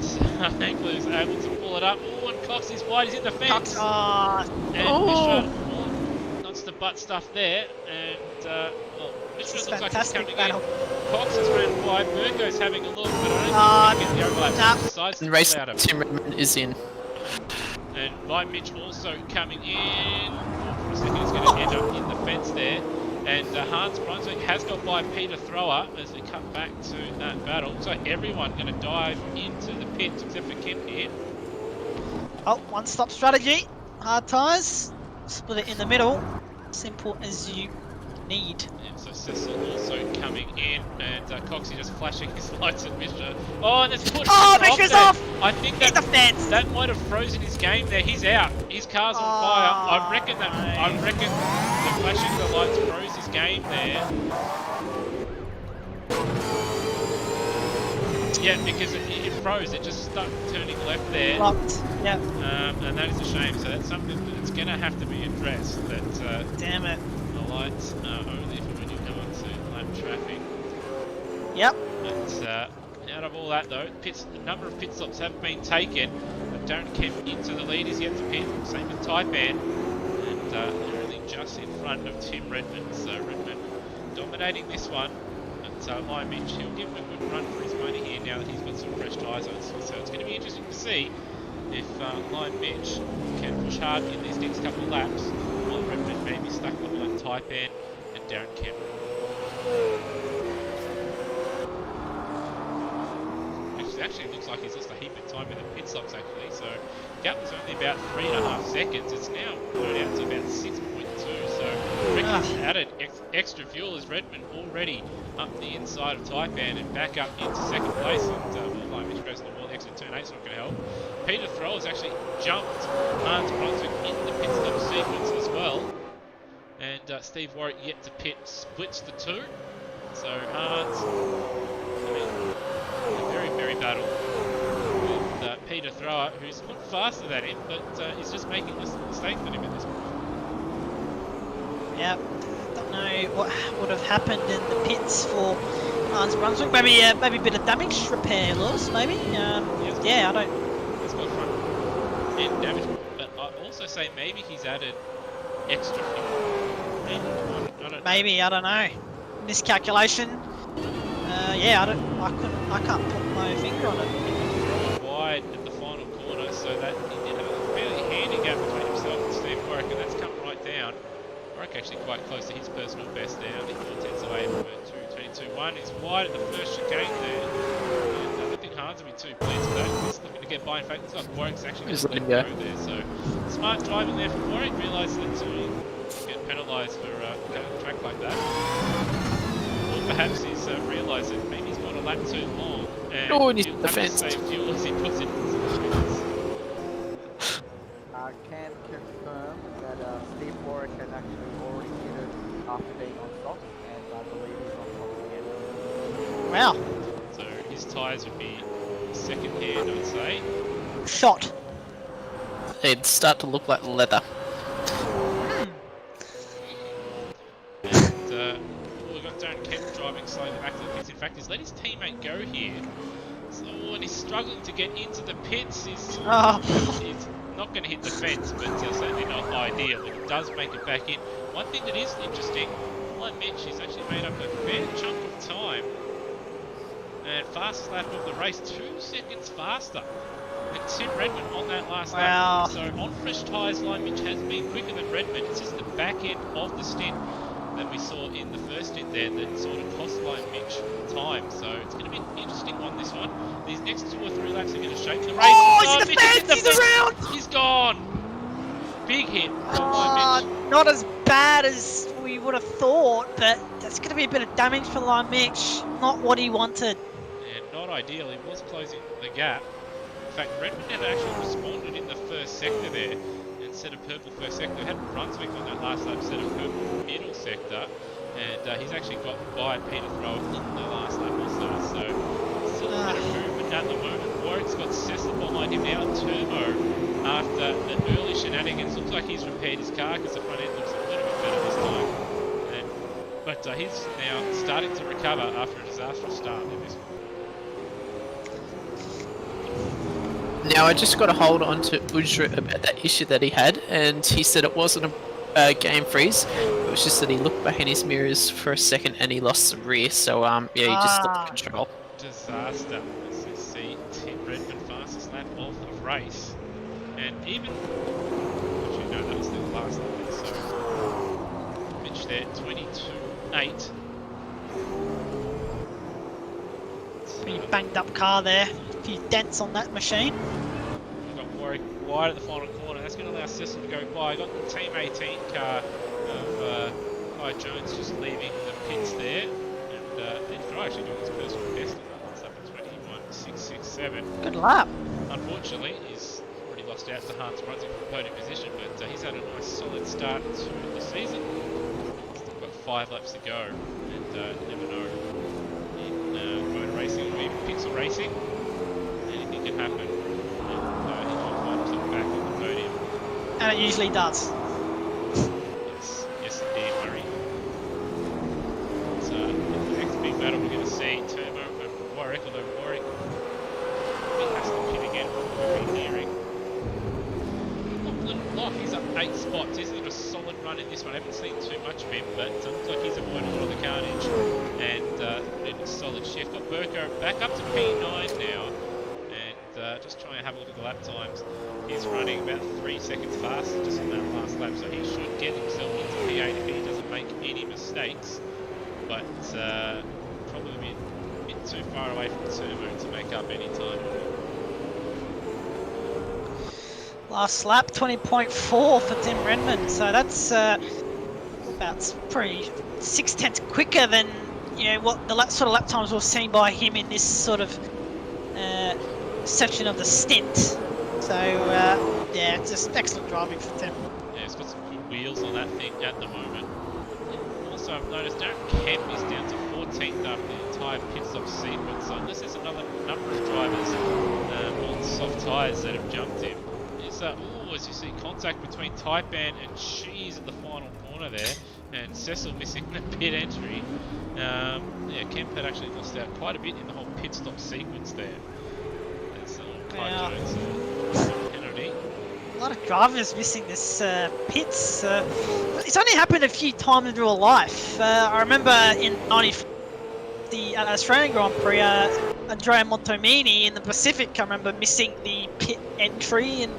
So thankfully he was able to pull it up. Oh, and Cox is wide, he's in the fence. Oh, And Mishra wants the butt stuff there, and well, Mishra this is looks like he's fantastic coming battle. in. Cox has ran wide, Burgo's having a look, but Ah, I don't think he can get the overlap. nah. He decides to And race pull out of it. Tim Redmond is in. And Lion Mitch also coming in. Oh, for a second he's going to end up in the fence there. And Hans Brunswick has got by Peter Thrower as we cut back to that battle. So everyone going to dive into the pit except for Kemp here. Oh, one-stop strategy. Hard tyres. Split it in the middle. Simple as you need. Yeah, so Cecil also coming in, and Coxie just flashing his lights at Mishra. Oh, and it's pushed Oh, off Mishra's there. off! I think In the fence! that might have frozen his game there. He's out. His car's on fire. I reckon the flashing the lights froze his game there. Yeah, because it froze. It just stuck turning left there. Locked. Yep. And that is a shame. So that's something that's going to have to be addressed. That Damn it. the lights are only for when you come onto lap traffic. Yep. But out of all that though, a number of pit stops have been taken. But Darren Kemp into the lead, he's yet to pit. Same with Taipan. And they're only just in front of Tim Redmond. So Redmond dominating this one. But Lion Mitch, he'll give him a good run for his money here now that he's got some fresh tyres on. So it's going to be interesting to see if Lion Mitch can push hard in these next couple of laps. While Redmond may be stuck behind Taipan and Darren Kemp. Actually looks like he's lost a heap of time in the pit stops actually, so gap was only about 3.5 seconds. It's now blown out to about 6.2, so Ricky's added extra fuel as Redmond already up the inside of Taipan and back up into second place, and Lion Mitch goes on the wall, exit turn 8's not going to help. Peter Thrall has actually jumped Hans Brunswick in the pit stop sequence as well, and Steve Warwick yet to pit splits the two, so Hans, I mean, a very battle with Peter Thrower, who's not faster than him, but he's just making less mistakes than him at this point. Yep. Don't know what would have happened in the pits for Hans Brunswick. Maybe a bit of damage repair, Lewis. Maybe. Yeah, I don't. He's got front end damage, but I also say maybe he's added extra fuel. Maybe, I don't know. Miscalculation. Yeah, I can't put my finger on it. Wide at the final corner, so that he did have a fairly handy gap between himself and Steve Warwick, and that's come right down. Warwick actually quite close to his personal best there, only 4 tenths away from a 2:22.1. He's wide at the first chicane there, and I don't think Hans will be too pleased with that. He's looking to get by. In fact, looks like Warwick's actually going to let him go there. So smart driving there from Warwick. Realised that he get penalised for going the track like that. Or perhaps he's realised that maybe he's got a lap too long. And he's he'll the have to fence. save fuel as he puts it into the fence. Can confirm that Steve Warwick has actually already hit it after being on stock, and I believe he's on top again. Wow. So his tyres would be second hand, I would say. Shot. They'd start to look like leather. And we've got Darren Kemp driving slowly back to the pits. In fact, he's let his teammate go here. So, and he's struggling to get into the pits. He's not going to hit the fence, but certainly not ideal. He does make it back in. One thing that is interesting, like Mitch, he's actually made up a fair chunk of time. And fastest lap of the race, 2 seconds faster than Tim Redmond on that last lap. So on fresh tyres, Lion Mitch has been quicker than Redmond. It's just the back end of the stint that we saw in the first stint there that sort of cost Lion Mitch time. So it's going to be an interesting one, this one. These next 2 or 3 laps are going to shape the race. Oh, he's in the fence! He's around! He's gone! Big hit from Lion Mitch. Not as bad as we would have thought, but that's going to be a bit of damage for Lion Mitch. Not what he wanted. Yeah, not ideal. He was closing the gap. In fact, Redmond had actually responded in the first sector there instead of purple first sector. He had Brunswick on that last lap instead of purple middle sector. And he's actually got by Peter Thrower in the last lap also. So still a bit of movement at the moment. Warwick's got Cecil behind him now. Turbo after the early shenanigans. Looks like he's repaired his car because the front end looks a little bit better this time. But he's now starting to recover after a disastrous start in this one. Now, I just got a hold on to Ujra about that issue that he had, and he said it wasn't a game freeze. It was just that he looked back in his mirrors for a second and he lost some rear. So, yeah, he just lost control. Disaster. As you see, Tim Redmond fastest lap of the race. And even... Actually, no, that was the last lap. So, Mitch there, 22.8. Pretty banged up car there. A few dents on that machine. We've got Warwick wide at the final corner. That's going to allow Cecil to go by. Got the Team 18 car of Kai Jones just leaving the pits there. And he's actually doing his personal best on that last lap at 21.667. Good lap. Unfortunately, he's already lost out to Hans Brunswick from podium position, but he's had a nice solid start to the season. Still got 5 laps to go, and you never know. In motor racing or even pixel racing, anything can happen, and he might find himself back on the podium. And it usually does. Yes indeed, Murray. So the next big battle we're going to see, Turbo and Warwick, although Warwick has to pit again, we'll be nearing. Look, he's up 8 spots. He's got a solid run in this one. I haven't seen too much of him, but it looks like he's avoided a lot of the carnage and in a solid shift. Got Burko back up to P9 now, and just trying to have a look at the lap times. He's running about 3 seconds faster just on that last lap, so he should get himself into P8 if he doesn't make any mistakes. But probably a bit too far away from Turbo to make up any time. Last lap, 20.4 for Tim Redmond. So that's about pretty 6/10 quicker than what the sort of lap times we've seen by him in this sort of section of the stint. So yeah, just excellent driving for Tim. Yeah, he's got some good wheels on that thing at the moment. Also, I've noticed Darren Kemp is down to 14th after the entire pit stop sequence. So unless there's another number of drivers on soft tyres that have jumped him. As you see, contact between Taipan and Cheese at the final corner there, and Cecil missing the pit entry. Yeah, Kemp had actually lost out quite a bit in the whole pit stop sequence there. That's Kai Jones penalty. A lot of drivers missing this pits. It's only happened a few times in real life. I remember in the Australian Grand Prix, Andrea Montomini in the Pacific, I remember missing the pit entry, and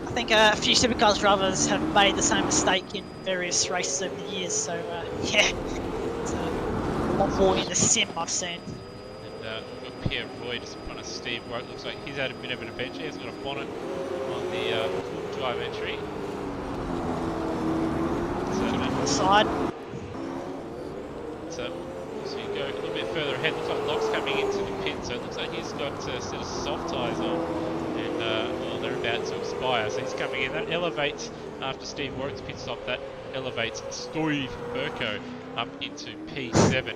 I think a few supercars drivers have made the same mistake in various races over the years. So yeah, it's a lot more in the sim I've seen. And we've got Pierre Roy just in front of Steve Rowe. Looks like he's had a bit of an adventure. He's got a bonnet on the full drive entry. Side. So you go a little bit further ahead. Looks like Locke's coming into the pit, so it looks like he's got a set of soft tyres on, and well, they're about to expire. So he's coming in. That elevates after Steve Warwick's pit stop. That elevates Steve Burko up into P7,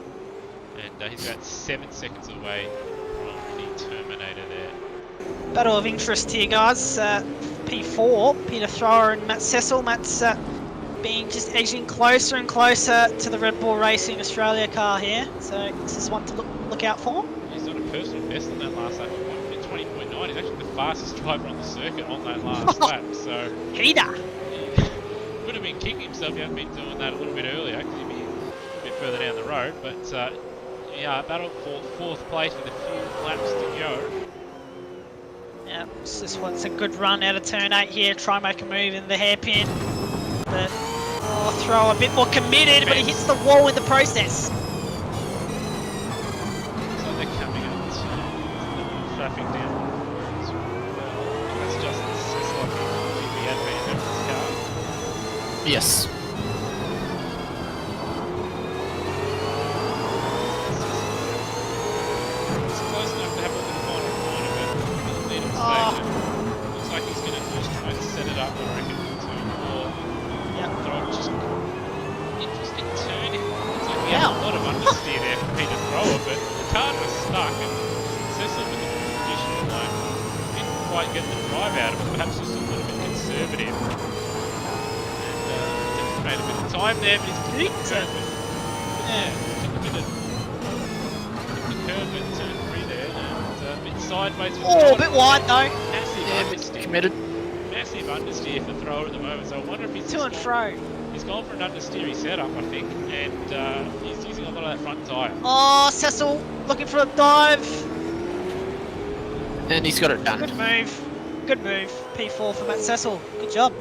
and he's about 7 seconds away from the Terminator there. Battle of interest here, guys. P4, Peter Thrower and Matt Cecil. Matt's being just edging closer and closer to the Red Bull Racing Australia car here, so this is one to look out for. He's done a personal best on that last lap at 20.9. He's actually the fastest driver on the circuit on that last lap, so Heater! He would have been kicking himself if he hadn't been doing that a little bit earlier, because he'd be a bit further down the road, but yeah, battle for 4th place with a few laps to go. Yeah, this one's a good run out of turn 8 here, try and make a move in the hairpin. But Throw a bit more committed, but he hits the wall in the process. So they're coming up to traffic down. That's just like the advantage of this car. Yes. It's close enough to have a look at the final corner, but he'll need a mistake. Looks like he's going to just try and set it up, I reckon, for turn 4. Yep. Throw just interesting turn. Looks like he had a lot of understeer there for Peter Thrower, but the car was stuck, and Cecil with the position line didn't quite get the drive out of it, perhaps just a little conservative. And made a bit of time there, but he's conservative. Yeah, took a bit of the curve at turn 3 there, and a bit sideways. Oh, a bit wide though. Massive Yeah, but understeer. committed. Massive understeer for thrower at the moment, so I wonder if he's To and fro. He's gone for an understeery setup, I think, and he's using a lot of that front tyre. Oh, Cecil looking for a dive. And he's got it done. Good move. Good move. P4 for Matt Cecil. Good job.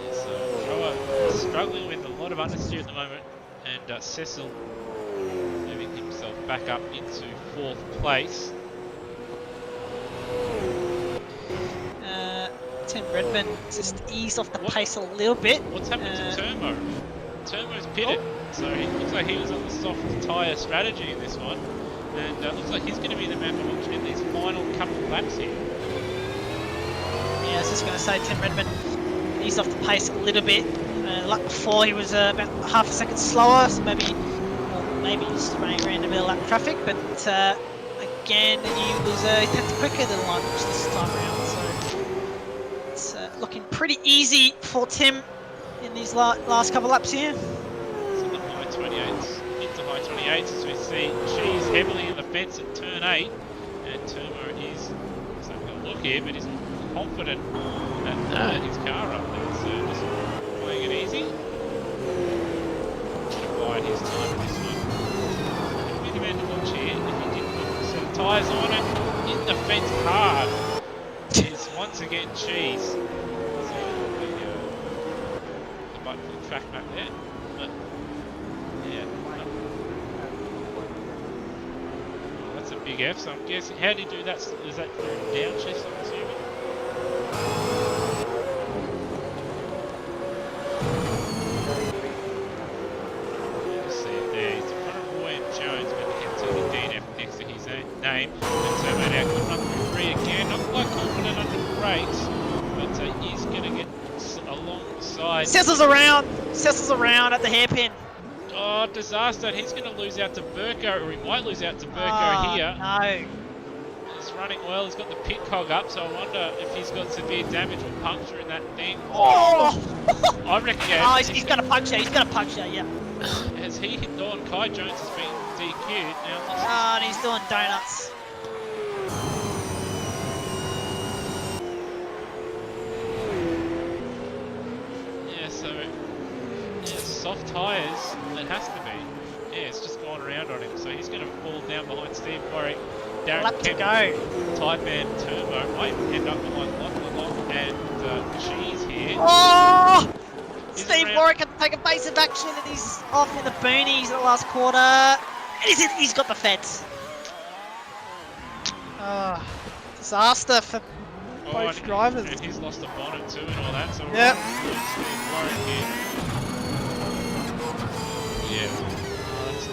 Yeah, so thrower struggling with a lot of understeer at the moment, and Cecil moving himself back up into 4th place. Tim Redmond just eased off the pace a little bit. What's happened to Turmo? Turmo's pitted, so he looks like he was on the soft tyre strategy in this one, and looks like he's going to be the man to watch in these final couple of laps here. Yeah, I was just going to say Tim Redmond eased off the pace a little bit. The lap before he was about half a second slower, so maybe just running around the middle of that traffic, but again he was 10th quicker than lunch this time around, so it's looking pretty easy for Tim in these last couple laps here. So the high 28s, into high 28s as we see Cheese heavily in the fence at turn 8, and Turmo is having a look here, but he's confident that his car up there, so just playing it easy. Should have bided his time in this one. Could be the man to watch here if he didn't put a set of tyres on it. In the fence hard is once again Cheese. So the button for the track map there. But yeah. Well, that's a big F, so I'm guessing how do you do that? Is that through downshift, I'm assuming? Just see it there. He's in front of Roy and Jones, but you can see the DNF next to his name. And Turbo now could run through 3 again. Not quite confident under brakes, but he's going to get alongside. Cecil's around. Cecil's around at the hairpin. Oh, disaster. He's going to lose out to Burko, or he might lose out to Burko here. No. He's running well. He's got the pit cog up, so I wonder if he's got severe damage or puncture in that thing. Oh! I reckon, yeah. Oh, he's got a puncture. He's got a puncture, yeah. Has he hit on Kai Jones has been DQ'd now? Oh, and he's doing donuts. Yeah, so yeah, soft tyres. It has to be. Yeah, it's just gone around on him, so he's going to fall down behind Steve Warwick. Darren Lap to Kemp, go. Type and Turbo might end up behind Lock and Cheese here. Oh! He's Steve around. Warwick had to take evasive action and he's off in the boonies in the last quarter. And he's got the fence. Oh, disaster for both and, drivers. And he's lost a bonnet too and all that, so Yep. Steve Warwick here. Yeah, that's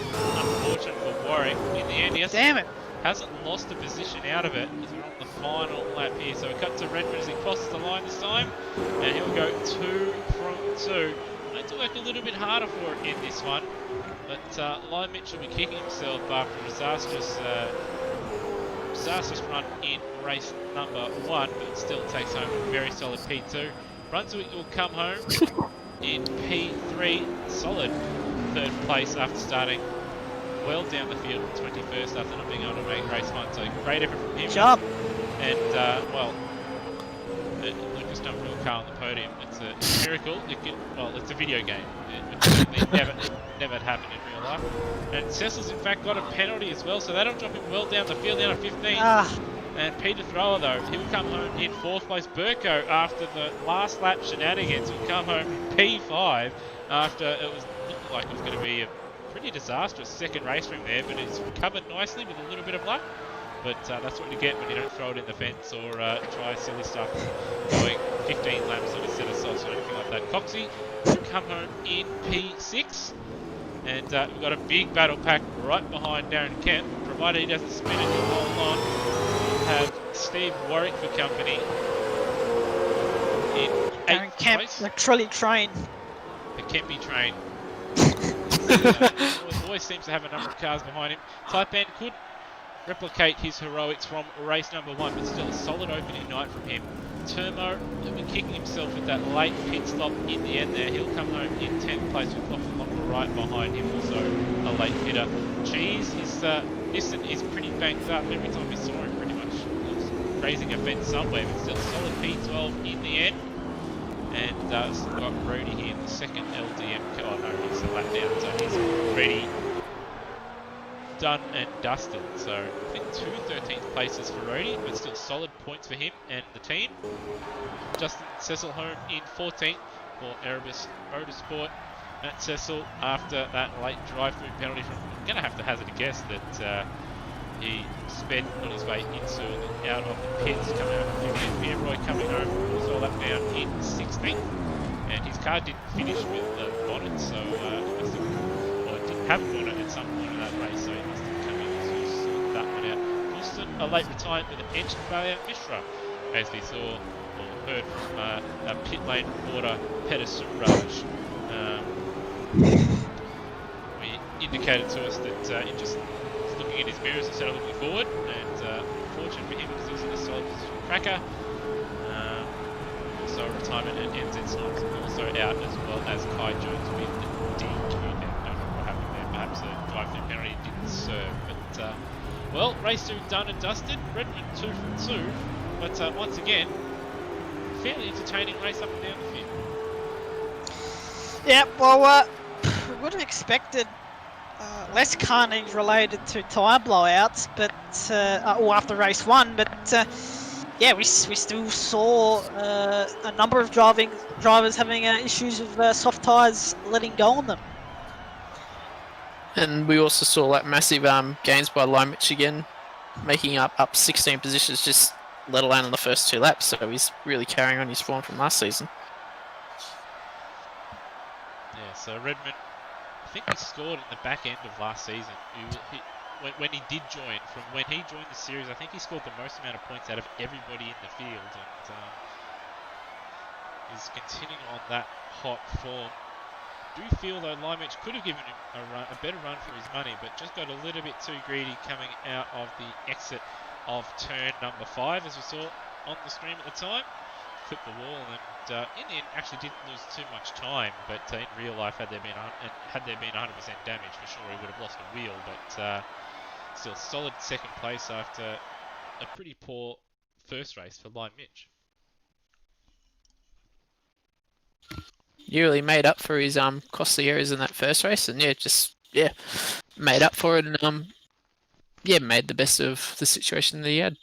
unfortunate for Warwick. In the end, he hasn't lost a position out of it. He's on the final lap here, so we cut to Redmond as he crosses the line this time, and he'll go 2 from 2. I need to work a little bit harder for it in this one, but Lyle Mitchell will be kicking himself after a disastrous run in race number 1, but still takes home a very solid P2. Brunswick will come home in P3, solid 3rd place after starting well down the field, 21st after not being able to make race 1. So great effort from him. Good job. And well, Lucas jumped real car on the podium. It's a miracle. It's a video game. It never happened in real life. And Cecil's in fact got a penalty as well, so that'll drop him well down the field, down to 15. And Peter Thrower though, he will come home in 4th place. Burko, after the last lap shenanigans, will come home in P5 after it looked like it was going to be a pretty disastrous second race from there, but he's recovered nicely with a little bit of luck. But that's what you get when you don't throw it in the fence or try silly stuff going 15 laps on a set of softs or anything like that. Coxie will come home in P6. And we've got a big battle pack right behind Darren Kemp. Provided he doesn't spin it, he'll hold on. We'll have Steve Warwick for company in 8th Darren Kemp, place. the trolley train. The Kempy train. Always seems to have a number of cars behind him. Taipan could replicate his heroics from race number 1, but still a solid opening night from him. Turmo will be kicking himself with that late pit stop in the end there. He'll come home in 10th place with Lachlan right behind him, also a late hitter. Cheese is is pretty banged up. Every time we saw him, pretty much raising a fence somewhere, but still solid P12 in the end. And still got Rody here in the second LDM. Oh no, he's a lap down, so he's already done and dusted. So I think 2 13th places for Rody, but still solid points for him and the team. Justin Cecil home in 14th for Erebus Motorsport. Matt Cecil, after that late drive-through penalty from, I'm going to have to hazard a guess that he sped on his way into and out of the pits, coming out of the pit. Pierre Roy coming home, also lap down in 16th. And his car didn't finish with the bonnet, so he must have, or it didn't have a bonnet at some point in that race, so he must have come in to sort that one out. Houston, a late retirement with an engine failure. Mishra, as we saw or heard from a pit lane reporter, Peter Suraj, we indicated to us that he just was looking in his mirrors instead of looking forward, and fortunate for him because he was in a solid position. Cracker, also a retirement, and NZ Snipes also out, as well as Kai Jones with the DQ there. Don't know what happened there, perhaps a drive-through penalty didn't serve, but well, race 2 done and dusted. Redmond 2 from 2, but once again, fairly entertaining race up and down the field. Yeah, well, we would have expected less carnage related to tyre blowouts, but or after race 1, but yeah, we still saw a number of drivers having issues with soft tyres letting go on them. And we also saw like massive gains by Limich again, making up 16 positions, just let alone in the first 2 laps. So he's really carrying on his form from last season. Yeah, so Redmond, I think he scored in the back end of last season. When he did join, from when he joined the series, I think he scored the most amount of points out of everybody in the field, and he's continuing on that hot form. Do feel though Limich could have given him a better run for his money, but just got a little bit too greedy coming out of the exit of turn number 5, as we saw on the screen at the time. Clipped the wall, and in the end actually didn't lose too much time, but in real life had there been 100% damage, for sure he would have lost a wheel, but still solid second place after a pretty poor first race for Limich. He really made up for his costly errors in that first race, and yeah, made up for it, and made the best of the situation that he had.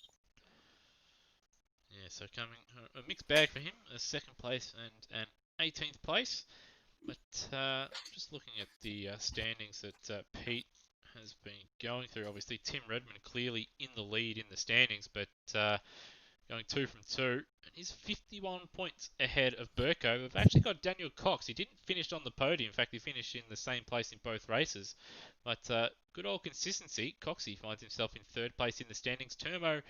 Yeah, so coming a mixed bag for him, a second place and an 18th place. But just looking at the standings that Pete has been going through, obviously Tim Redmond clearly in the lead in the standings, but going 2 from 2, and he's 51 points ahead of Burko. We've actually got Daniel Cox. He didn't finish on the podium. In fact, he finished in the same place in both races. But good old consistency. Coxie finds himself in 3rd place in the standings. Turmo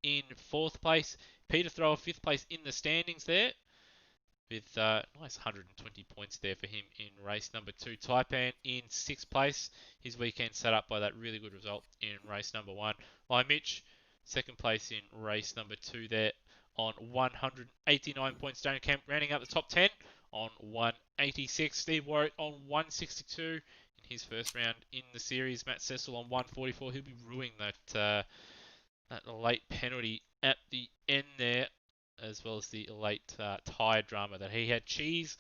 in 4th place. Peter Thrower 5th place in the standings there, with nice 120 points there for him in race number 2. Taipan in 6th place. His weekend set up by that really good result in race number 1. Limich, 2nd place in race number 2 there on 189 points. Stonekamp rounding out the top 10 on 186. Steve Warwick on 162 in his first round in the series. Matt Cecil on 144. He'll be ruining that late penalty at the end there, as well as the late tyre drama that he had. Cheese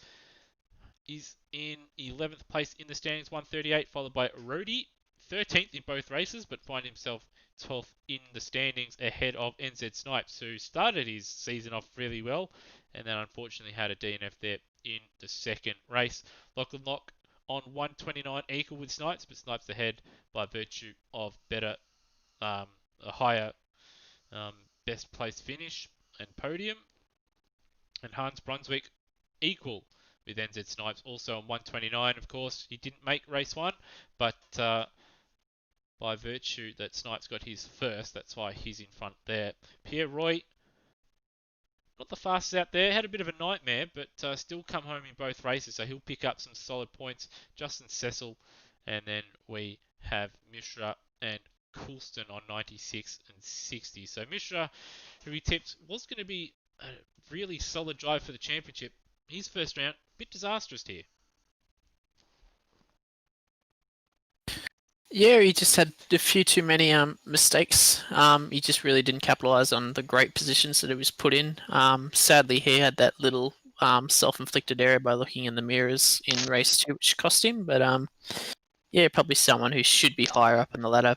is in 11th place in the standings, 138, followed by Rody, 13th in both races, but find himself 12th in the standings ahead of NZ Snipes, who started his season off really well, and then unfortunately had a DNF there in the second race. Lachlan Lock on 129, equal with Snipes, but Snipes ahead by virtue of better, a higher best place finish and podium. And Hans Brunswick equal with NZ Snipes, also on 129. Of course, he didn't make race 1, but by virtue that Snipes got his first, that's why he's in front there. Pierre Roy, not the fastest out there, had a bit of a nightmare, but still come home in both races, so he'll pick up some solid points. Justin Cecil, and then we have Mishra and Coulston on 96 and 60. So Mishra, who we tipped was going to be a really solid drive for the championship. His first round, a bit disastrous here. Yeah, he just had a few too many mistakes. He just really didn't capitalise on the great positions that he was put in. Sadly, he had that little self-inflicted error by looking in the mirrors in race 2, which cost him. But yeah, probably someone who should be higher up in the ladder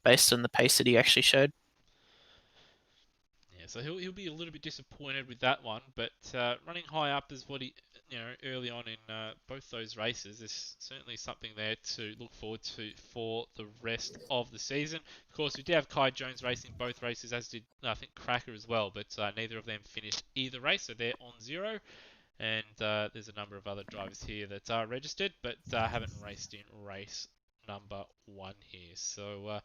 based on the pace that he actually showed. Yeah, so he'll be a little bit disappointed with that one, but running high up is what he, early on in both those races is certainly something there to look forward to for the rest of the season. Of course, we did have Kai Jones racing both races, as did I think Cracker as well, but neither of them finished either race, so they're on 0. And there's a number of other drivers here that are registered, but haven't raced in race number 1 here. So,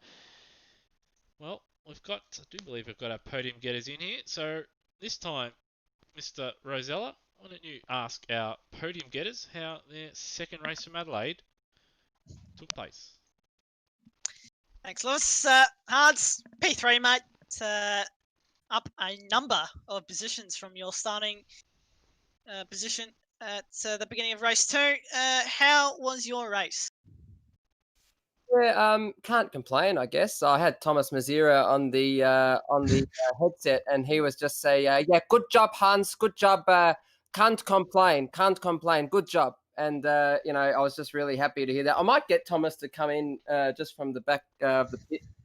well, I do believe we've got our podium getters in here. So this time, Mr. Rosella, why don't you ask our podium getters how their second race from Adelaide took place? Thanks, Lewis. Hards, P3, mate. Up a number of positions from your starting position at the beginning of race 2. How was your race? Yeah, can't complain, I guess. I had Thomas Mazira on the headset, and he was just say, "Yeah, good job, Hans. Good job. Can't complain. Can't complain. Good job." And I was just really happy to hear that. I might get Thomas to come in just from the back of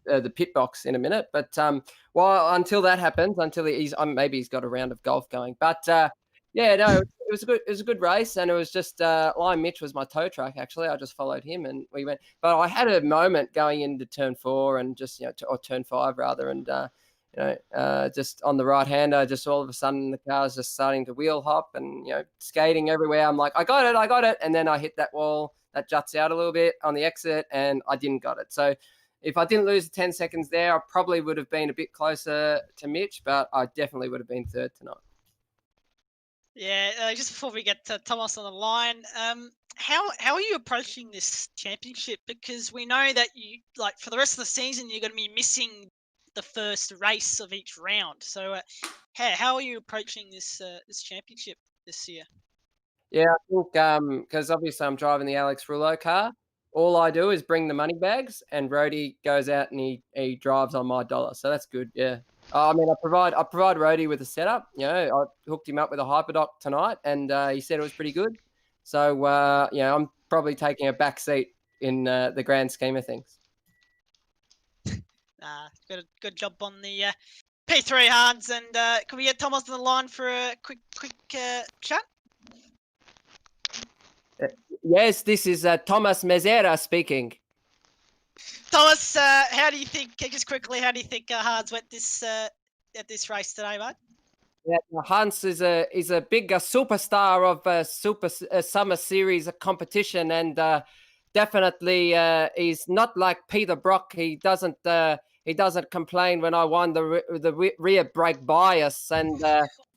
the pit box in a minute. But until that happens, until maybe he's got a round of golf going. But yeah, no, it was a good race, and it was just Lion Mitch was my tow truck. Actually, I just followed him, and we went. But I had a moment going into turn 4, and just or turn 5 rather, and just on the right hander, just all of a sudden the car's just starting to wheel hop and skating everywhere. I'm like, I got it, and then I hit that wall that juts out a little bit on the exit, and I didn't got it. So if I didn't lose 10 seconds there, I probably would have been a bit closer to Mitch, but I definitely would have been third tonight. Yeah, just before we get to Thomas on the line, how are you approaching this championship? Because we know that you for the rest of the season you're going to be missing the first race of each round. So how are you approaching this championship this year? Yeah, I think because obviously I'm driving the Alex Rouleau car. All I do is bring the money bags, and Rhodey goes out and he drives on my dollar. So that's good. Yeah. I mean, I provide Rhodey with a setup. I hooked him up with a Hyperdoc tonight, and he said it was pretty good. So I'm probably taking a back seat in the grand scheme of things. Good job on the P3, Hans. And can we get Thomas on the line for a quick chat? Yes, this is Thomas Mezera speaking. Thomas, how do you think? Just quickly, how do you think Hans went at this race today, mate? Yeah, Hans is a big superstar of summer series competition, and definitely he's not like Peter Brock. He doesn't complain when I won the rear brake bias, and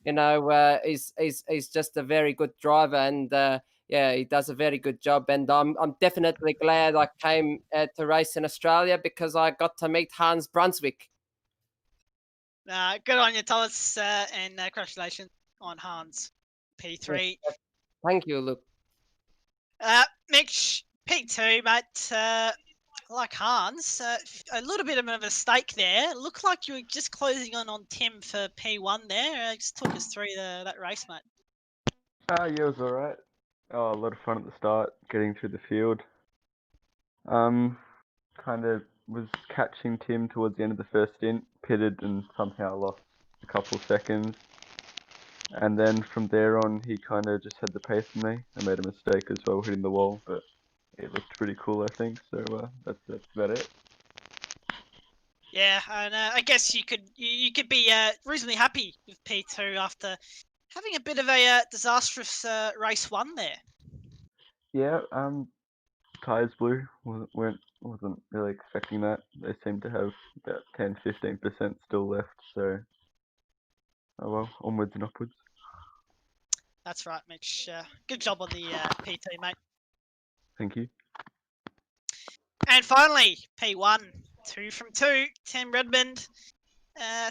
he's just a very good driver, and yeah, he does a very good job, and I'm definitely glad I came to race in Australia because I got to meet Hans Brunswick. Good on you, Thomas, and congratulations on Hans P3. Thank you, Luke. Mitch P2, mate. Like Hans, a little bit of a mistake there. Looked like you were just closing on Tim for P1 there. Just talk us through that race, mate. Yeah, it was alright. Oh, a lot of fun at the start, getting through the field. Kind of was catching Tim towards the end of the first stint, pitted and somehow lost a couple seconds. And then from there on, he kind of just had the pace of me. I made a mistake as well, hitting the wall, but it looked pretty cool, I think. So that's about it. Yeah, and I guess you could be reasonably happy with P2 after having a bit of a disastrous race 1 there. Yeah, tires blew. Wasn't really expecting that. They seem to have about 10-15% still left. So, oh well, onwards and upwards. That's right, Mitch. Good job on the P2, mate. Thank you. And finally, P1, 2 from 2, Tim Redmond.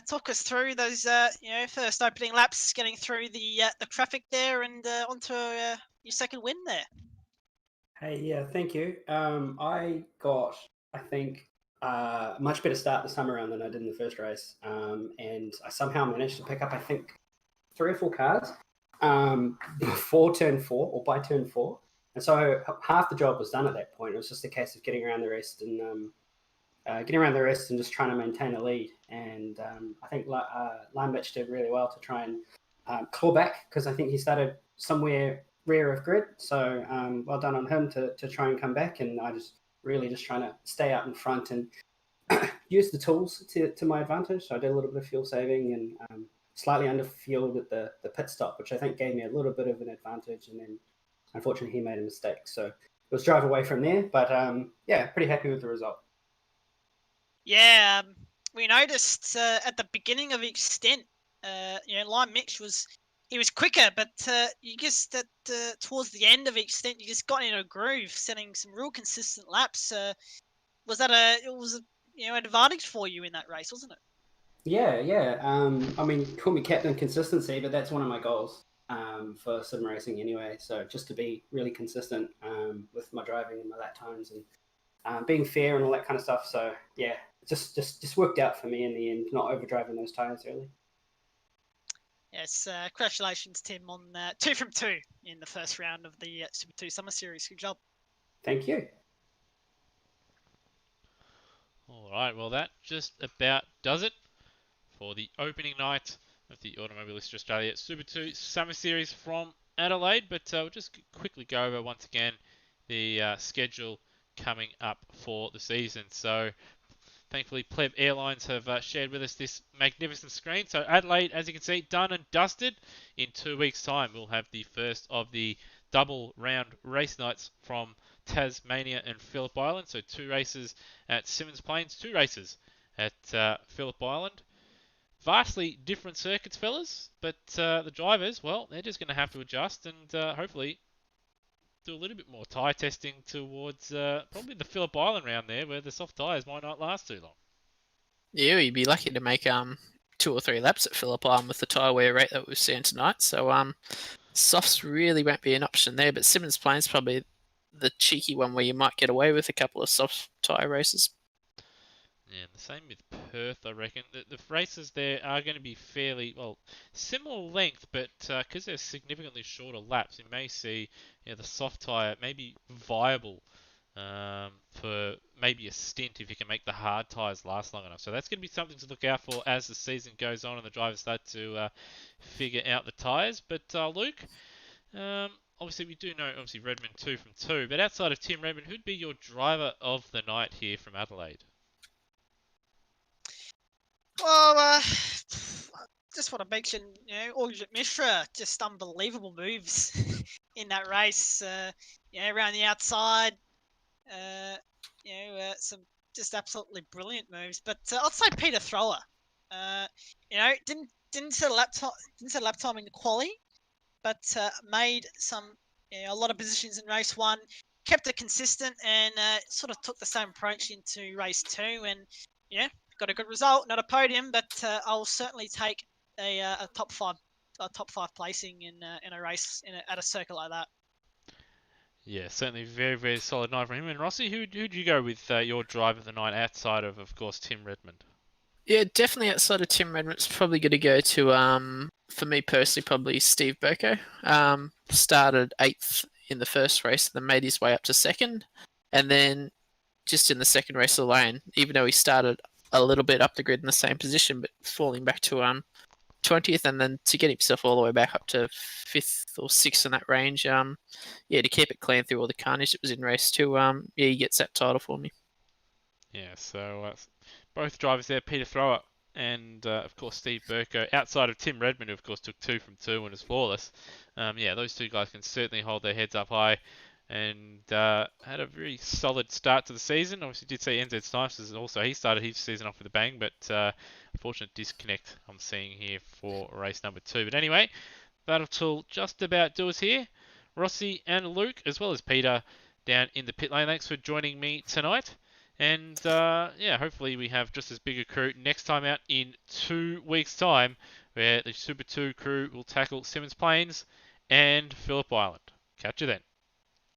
talk us through those, first opening laps, getting through the traffic there, and onto your second win there. Hey, yeah, thank you. I got, I think, a much better start this time around than I did in the first race, and I somehow managed to pick up, I think, 3 or 4 cars before turn 4 or by turn 4, and so half the job was done at that point. It was just a case of getting around the rest and just trying to maintain a lead. And I think Limebitch did really well to try and claw back, because I think he started somewhere rear of grid. So well done on him to try and come back. And I just trying to stay out in front and use the tools to my advantage. So I did a little bit of fuel saving and slightly under fueled at the pit stop, which I think gave me a little bit of an advantage. And then unfortunately he made a mistake. So it was drive away from there. But yeah, pretty happy with the result. Yeah, we noticed at the beginning of each stint, Lime Mitch was quicker, but you just towards the end of each stint, you just got in a groove, setting some real consistent laps. Was that an advantage for you in that race, wasn't it? Yeah. I mean, call me captain consistency, but that's one of my goals for sim racing anyway. So just to be really consistent with my driving and my lap times and being fair and all that kind of stuff. So yeah, just worked out for me in the end, not overdriving those tires early. Yes, congratulations, Tim, on 2 from 2 in the first round of the Super 2 Summer Series. Good job. Thank you. All right, well that just about does it for the opening night of the Automobilist Australia Super 2 Summer Series from Adelaide. But we'll just quickly go over once again the schedule coming up for the season. So thankfully, Pleb Airlines have shared with us this magnificent screen. So Adelaide, as you can see, done and dusted. In 2 weeks' time, we'll have the first of the double round race nights from Tasmania and Phillip Island. So 2 races at Symmons Plains, 2 races at Phillip Island. Vastly different circuits, fellas, but the drivers, well, they're just going to have to adjust and hopefully do a little bit more tyre testing towards probably the Phillip Island round there, where the soft tyres might not last too long. Yeah, you'd be lucky to make 2 or 3 laps at Phillip Island with the tyre wear rate that we've seen tonight. So softs really won't be an option there, but Symmons Plains probably the cheeky one where you might get away with a couple of soft tyre races. Yeah, and the same with Perth, I reckon. The races there are going to be fairly, well, similar length, but because they're significantly shorter laps, you may see the soft tyre maybe viable for maybe a stint if you can make the hard tyres last long enough. So that's going to be something to look out for as the season goes on and the drivers start to figure out the tyres. But Luke, obviously we do know Redmond 2 from 2, but outside of Tim Redmond, who'd be your driver of the night here from Adelaide? Well, just want to mention, Audrey Mishra, just unbelievable moves in that race. Around the outside, some just absolutely brilliant moves. But I'd say Peter Thrower. Didn't set a lap time in the quali, but made a lot of positions in race 1. Kept it consistent and sort of took the same approach into race 2, and got a good result. Not a podium, but I'll certainly take a top 5 placing in a race at a circuit like that. Yeah, certainly very, very solid night for him. And Rossi, who'd you go with your drive of the night outside of course, Tim Redmond? Yeah, definitely outside of Tim Redmond, it's probably going to go to, for me personally, probably Steve Burko. Started 8th in the first race, then made his way up to 2nd. And then just in the second race alone, even though he started a little bit up the grid in the same position, but falling back to 20th, and then to get himself all the way back up to 5th or 6th in that range. To keep it clean through all the carnage that was in race 2. He gets that title for me. Yeah, so both drivers there, Peter Thrower and of course Steve Burko, outside of Tim Redmond, who of course took 2 from 2 and was flawless. Those 2 guys can certainly hold their heads up high and had a very solid start to the season. Obviously did see NZ Snipes also, he started his season off with a bang, but unfortunate disconnect I'm seeing here for race number 2. But anyway, that'll just about do us here. Rossi and Luke, as well as Peter, down in the pit lane. Thanks for joining me tonight. And yeah, hopefully we have just as big a crew next time out in 2 weeks' time, where the Super 2 crew will tackle Simmons Plains and Phillip Island. Catch you then.